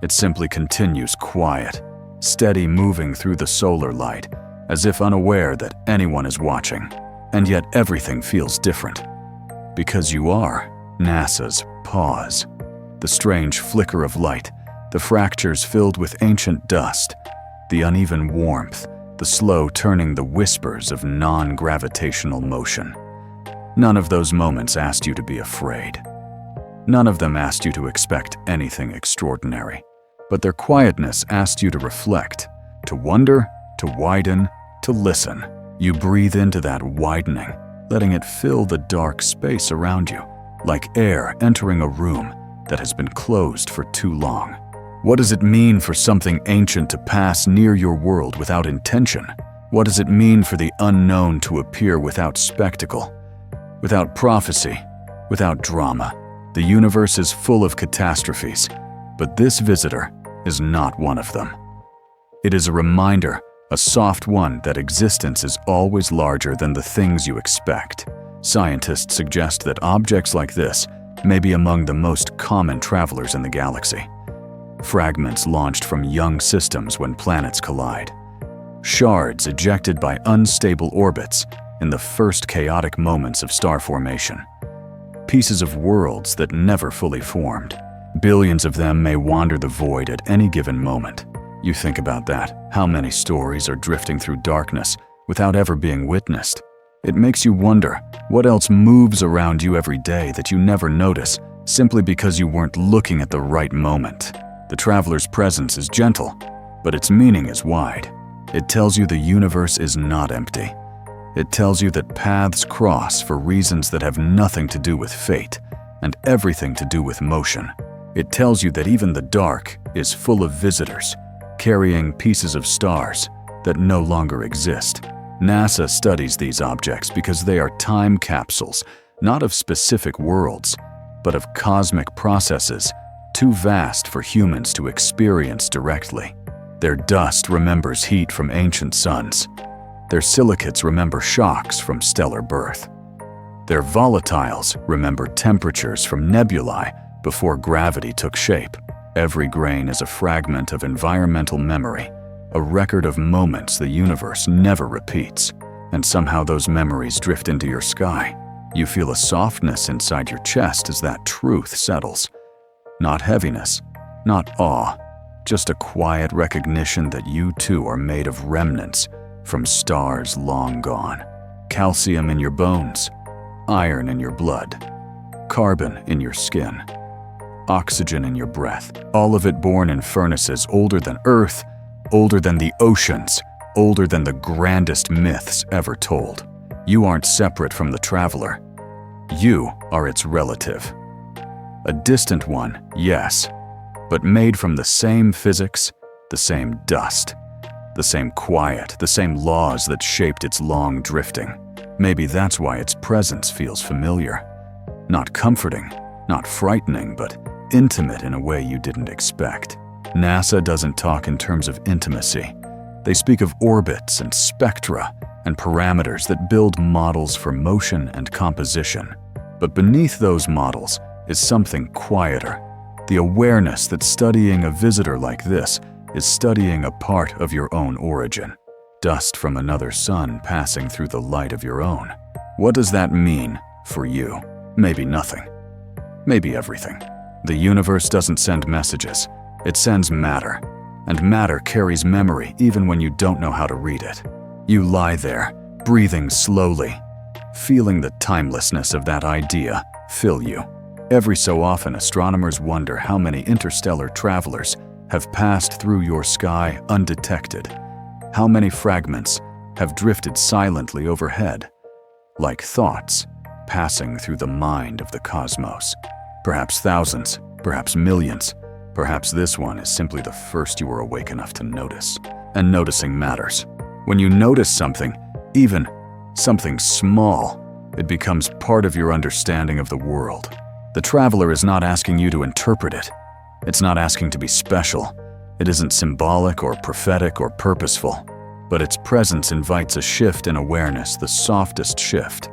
It simply continues quiet, steady, moving through the solar light, as if unaware that anyone is watching. And yet everything feels different. Because you are NASA's pause. The strange flicker of light, the fractures filled with ancient dust, the uneven warmth, the slow turning, the whispers of non-gravitational motion. None of those moments asked you to be afraid. None of them asked you to expect anything extraordinary. But their quietness asked you to reflect, to wonder, to widen, to listen. You breathe into that widening, letting it fill the dark space around you, like air entering a room that has been closed for too long. What does it mean for something ancient to pass near your world without intention? What does it mean for the unknown to appear without spectacle, without prophecy, without drama? The universe is full of catastrophes, but this visitor is not one of them. It is a reminder, a soft one, that existence is always larger than the things you expect. Scientists suggest that objects like this may be among the most common travelers in the galaxy. Fragments launched from young systems when planets collide. Shards ejected by unstable orbits in the first chaotic moments of star formation. Pieces of worlds that never fully formed. Billions of them may wander the void at any given moment. You think about that, how many stories are drifting through darkness without ever being witnessed. It makes you wonder what else moves around you every day that you never notice, simply because you weren't looking at the right moment. The traveler's presence is gentle, but its meaning is wide. It tells you the universe is not empty. It tells you that paths cross for reasons that have nothing to do with fate and everything to do with motion. It tells you that even the dark is full of visitors, carrying pieces of stars that no longer exist. NASA studies these objects because they are time capsules, not of specific worlds, but of cosmic processes too vast for humans to experience directly. Their dust remembers heat from ancient suns. Their silicates remember shocks from stellar birth. Their volatiles remember temperatures from nebulae before gravity took shape. Every grain is a fragment of environmental memory, a record of moments the universe never repeats. And somehow those memories drift into your sky. You feel a softness inside your chest as that truth settles. Not heaviness, not awe, just a quiet recognition that you too are made of remnants from stars long gone. Calcium in your bones, iron in your blood, carbon in your skin, oxygen in your breath, all of it born in furnaces older than Earth, older than the oceans, older than the grandest myths ever told. You aren't separate from the traveler. You are its relative. A distant one, yes, but made from the same physics, the same dust, the same quiet, the same laws that shaped its long drifting. Maybe that's why its presence feels familiar. Not comforting, not frightening, but intimate in a way you didn't expect. NASA doesn't talk in terms of intimacy. They speak of orbits and spectra and parameters that build models for motion and composition. But beneath those models is something quieter, the awareness that studying a visitor like this is studying a part of your own origin, dust from another sun passing through the light of your own. What does that mean for you? Maybe nothing. Maybe everything. The universe doesn't send messages. It sends matter, and matter carries memory even when you don't know how to read it. You lie there, breathing slowly, feeling the timelessness of that idea fill you. Every so often, astronomers wonder how many interstellar travelers have passed through your sky undetected. How many fragments have drifted silently overhead, like thoughts passing through the mind of the cosmos. Perhaps thousands, perhaps millions. Perhaps this one is simply the first you were awake enough to notice. And noticing matters. When you notice something, even something small, it becomes part of your understanding of the world. The traveler is not asking you to interpret it. It's not asking to be special. It isn't symbolic or prophetic or purposeful. But its presence invites a shift in awareness, the softest shift,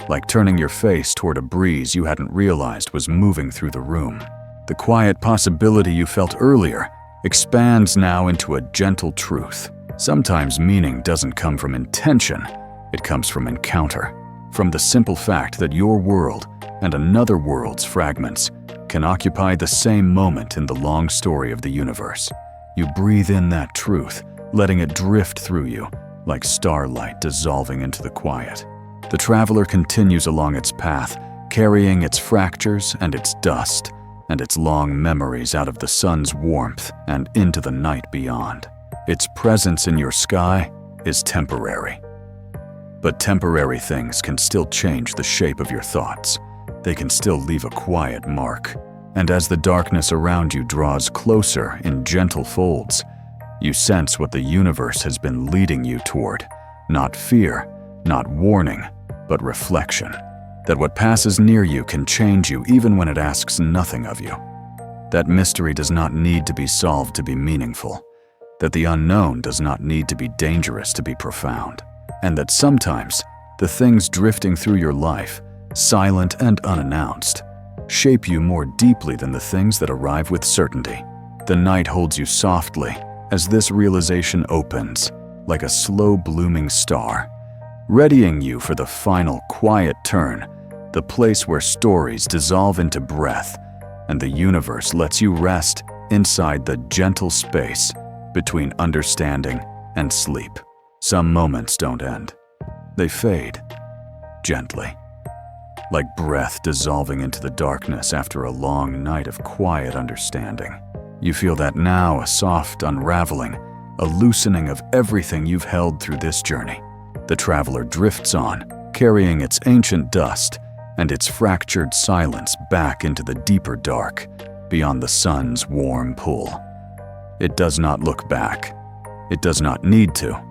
like turning your face toward a breeze you hadn't realized was moving through the room. The quiet possibility you felt earlier expands now into a gentle truth. Sometimes meaning doesn't come from intention, it comes from encounter, from the simple fact that your world and another world's fragments can occupy the same moment in the long story of the universe. You breathe in that truth, letting it drift through you, like starlight dissolving into the quiet. The traveler continues along its path, carrying its fractures and its dust, and its long memories out of the sun's warmth and into the night beyond. Its presence in your sky is temporary. But temporary things can still change the shape of your thoughts. They can still leave a quiet mark. And as the darkness around you draws closer in gentle folds, you sense what the universe has been leading you toward. Not fear, not warning, but reflection. That what passes near you can change you even when it asks nothing of you. That mystery does not need to be solved to be meaningful. That the unknown does not need to be dangerous to be profound. And that sometimes the things drifting through your life, silent and unannounced, shape you more deeply than the things that arrive with certainty. The night holds you softly as this realization opens, like a slow blooming star, readying you for the final quiet turn, the place where stories dissolve into breath and the universe lets you rest inside the gentle space between understanding and sleep. Some moments don't end. They fade, gently, like breath dissolving into the darkness after a long night of quiet understanding. You feel that now, a soft unraveling, a loosening of everything you've held through this journey. The traveler drifts on, carrying its ancient dust and its fractured silence back into the deeper dark, beyond the sun's warm pull. It does not look back. It does not need to.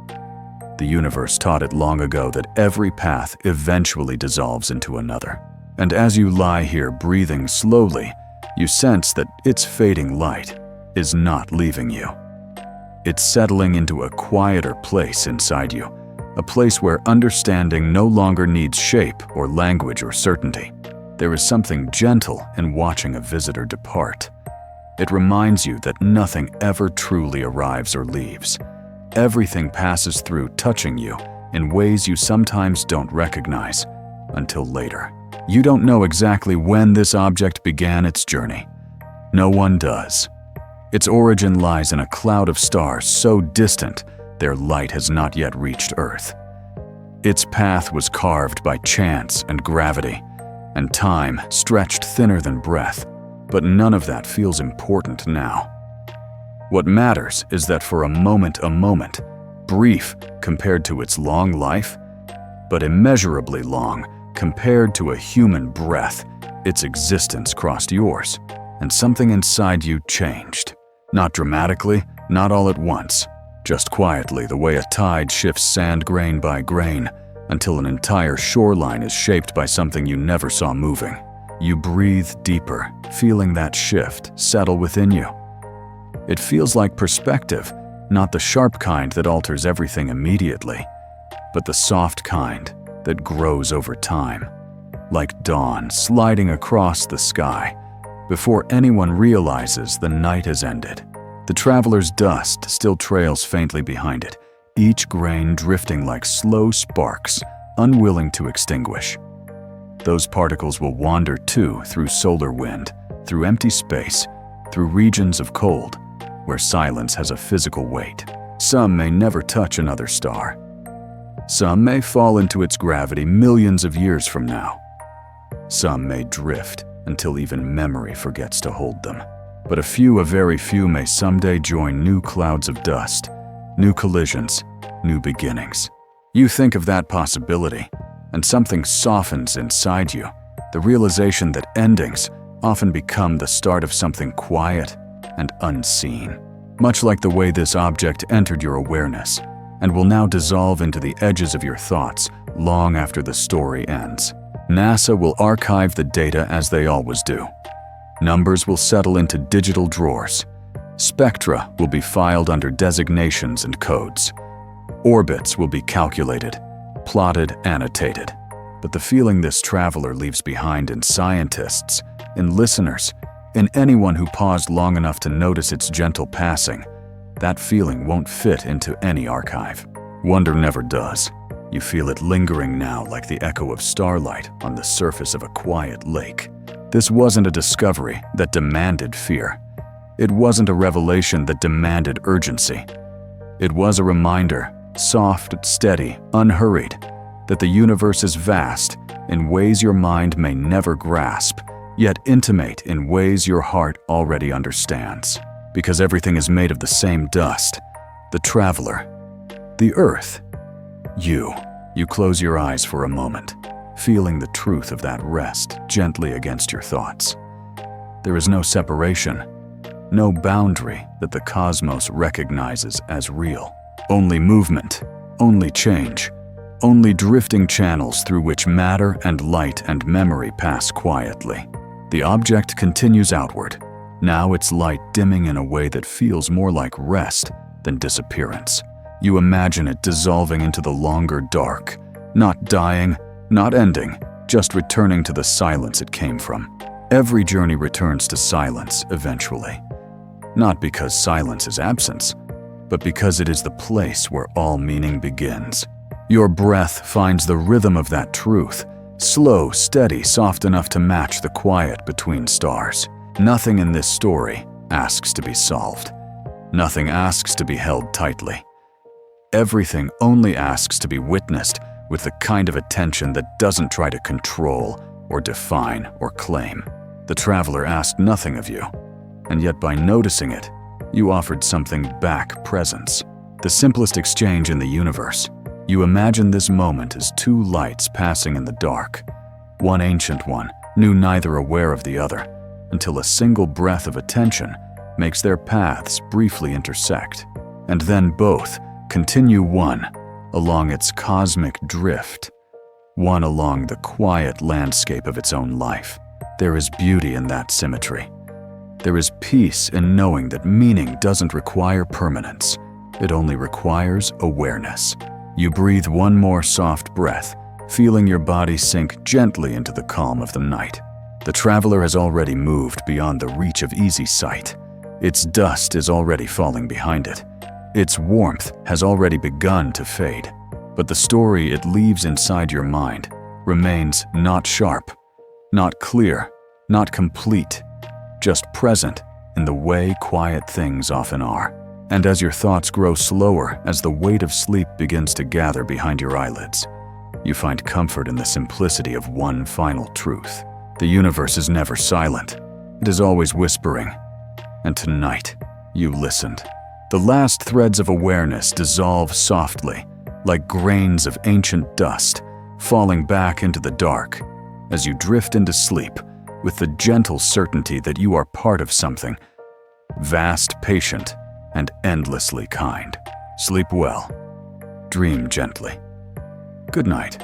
The universe taught it long ago that every path eventually dissolves into another. And as you lie here breathing slowly, you sense that its fading light is not leaving you. It's settling into a quieter place inside you, a place where understanding no longer needs shape or language or certainty. There is something gentle in watching a visitor depart. It reminds you that nothing ever truly arrives or leaves. Everything passes through, touching you in ways you sometimes don't recognize until later. You don't know exactly when this object began its journey. No one does. Its origin lies in a cloud of stars so distant their light has not yet reached Earth. Its path was carved by chance and gravity, and time stretched thinner than breath, but none of that feels important now. What matters is that for a moment, brief compared to its long life, but immeasurably long compared to a human breath, its existence crossed yours, and something inside you changed. Not dramatically, not all at once, just quietly, the way a tide shifts sand grain by grain until an entire shoreline is shaped by something you never saw moving. You breathe deeper, feeling that shift settle within you. It feels like perspective, not the sharp kind that alters everything immediately, but the soft kind that grows over time, like dawn sliding across the sky. Before anyone realizes the night has ended, the traveler's dust still trails faintly behind it, each grain drifting like slow sparks, unwilling to extinguish. Those particles will wander too through solar wind, through empty space, through regions of cold, where silence has a physical weight. Some may never touch another star. Some may fall into its gravity millions of years from now. Some may drift until even memory forgets to hold them. But a very few may someday join new clouds of dust, new collisions, new beginnings. You think of that possibility, and something softens inside you, the realization that endings often become the start of something quiet and unseen, much like the way this object entered your awareness and will now dissolve into the edges of your thoughts long after the story ends. NASA will archive the data as they always do. Numbers will settle into digital drawers. Spectra will be filed under designations and codes. Orbits will be calculated, plotted, annotated. But the feeling this traveler leaves behind in scientists, in listeners, in anyone who paused long enough to notice its gentle passing, that feeling won't fit into any archive. Wonder never does. You feel it lingering now like the echo of starlight on the surface of a quiet lake. This wasn't a discovery that demanded fear. It wasn't a revelation that demanded urgency. It was a reminder, soft, steady, unhurried, that the universe is vast in ways your mind may never grasp, yet intimate in ways your heart already understands. Because everything is made of the same dust. The traveler, the earth, you. You close your eyes for a moment, feeling the truth of that rest gently against your thoughts. There is no separation, no boundary that the cosmos recognizes as real. Only movement, only change, only drifting channels through which matter and light and memory pass quietly. The object continues outward, now its light dimming in a way that feels more like rest than disappearance. You imagine it dissolving into the longer dark, not dying, not ending, just returning to the silence it came from. Every journey returns to silence eventually. Not because silence is absence, but because it is the place where all meaning begins. Your breath finds the rhythm of that truth, slow, steady, soft enough to match the quiet between stars. Nothing in this story asks to be solved. Nothing asks to be held tightly. Everything only asks to be witnessed with the kind of attention that doesn't try to control or define or claim. The traveler asked nothing of you, and yet by noticing it, you offered something back: presence. The simplest exchange in the universe. You imagine this moment as two lights passing in the dark. One ancient one, new neither aware of the other, until a single breath of attention makes their paths briefly intersect. And then both continue one along its cosmic drift, one along the quiet landscape of its own life. There is beauty in that symmetry. There is peace in knowing that meaning doesn't require permanence. It only requires awareness. You breathe one more soft breath, feeling your body sink gently into the calm of the night. The traveler has already moved beyond the reach of easy sight. Its dust is already falling behind it. Its warmth has already begun to fade. But the story it leaves inside your mind remains not sharp, not clear, not complete, just present in the way quiet things often are. And as your thoughts grow slower, as the weight of sleep begins to gather behind your eyelids, you find comfort in the simplicity of one final truth. The universe is never silent. It is always whispering. And tonight, you listened. The last threads of awareness dissolve softly, like grains of ancient dust, falling back into the dark as you drift into sleep with the gentle certainty that you are part of something vast, patient, and endlessly kind. Sleep well. Dream gently. Good night.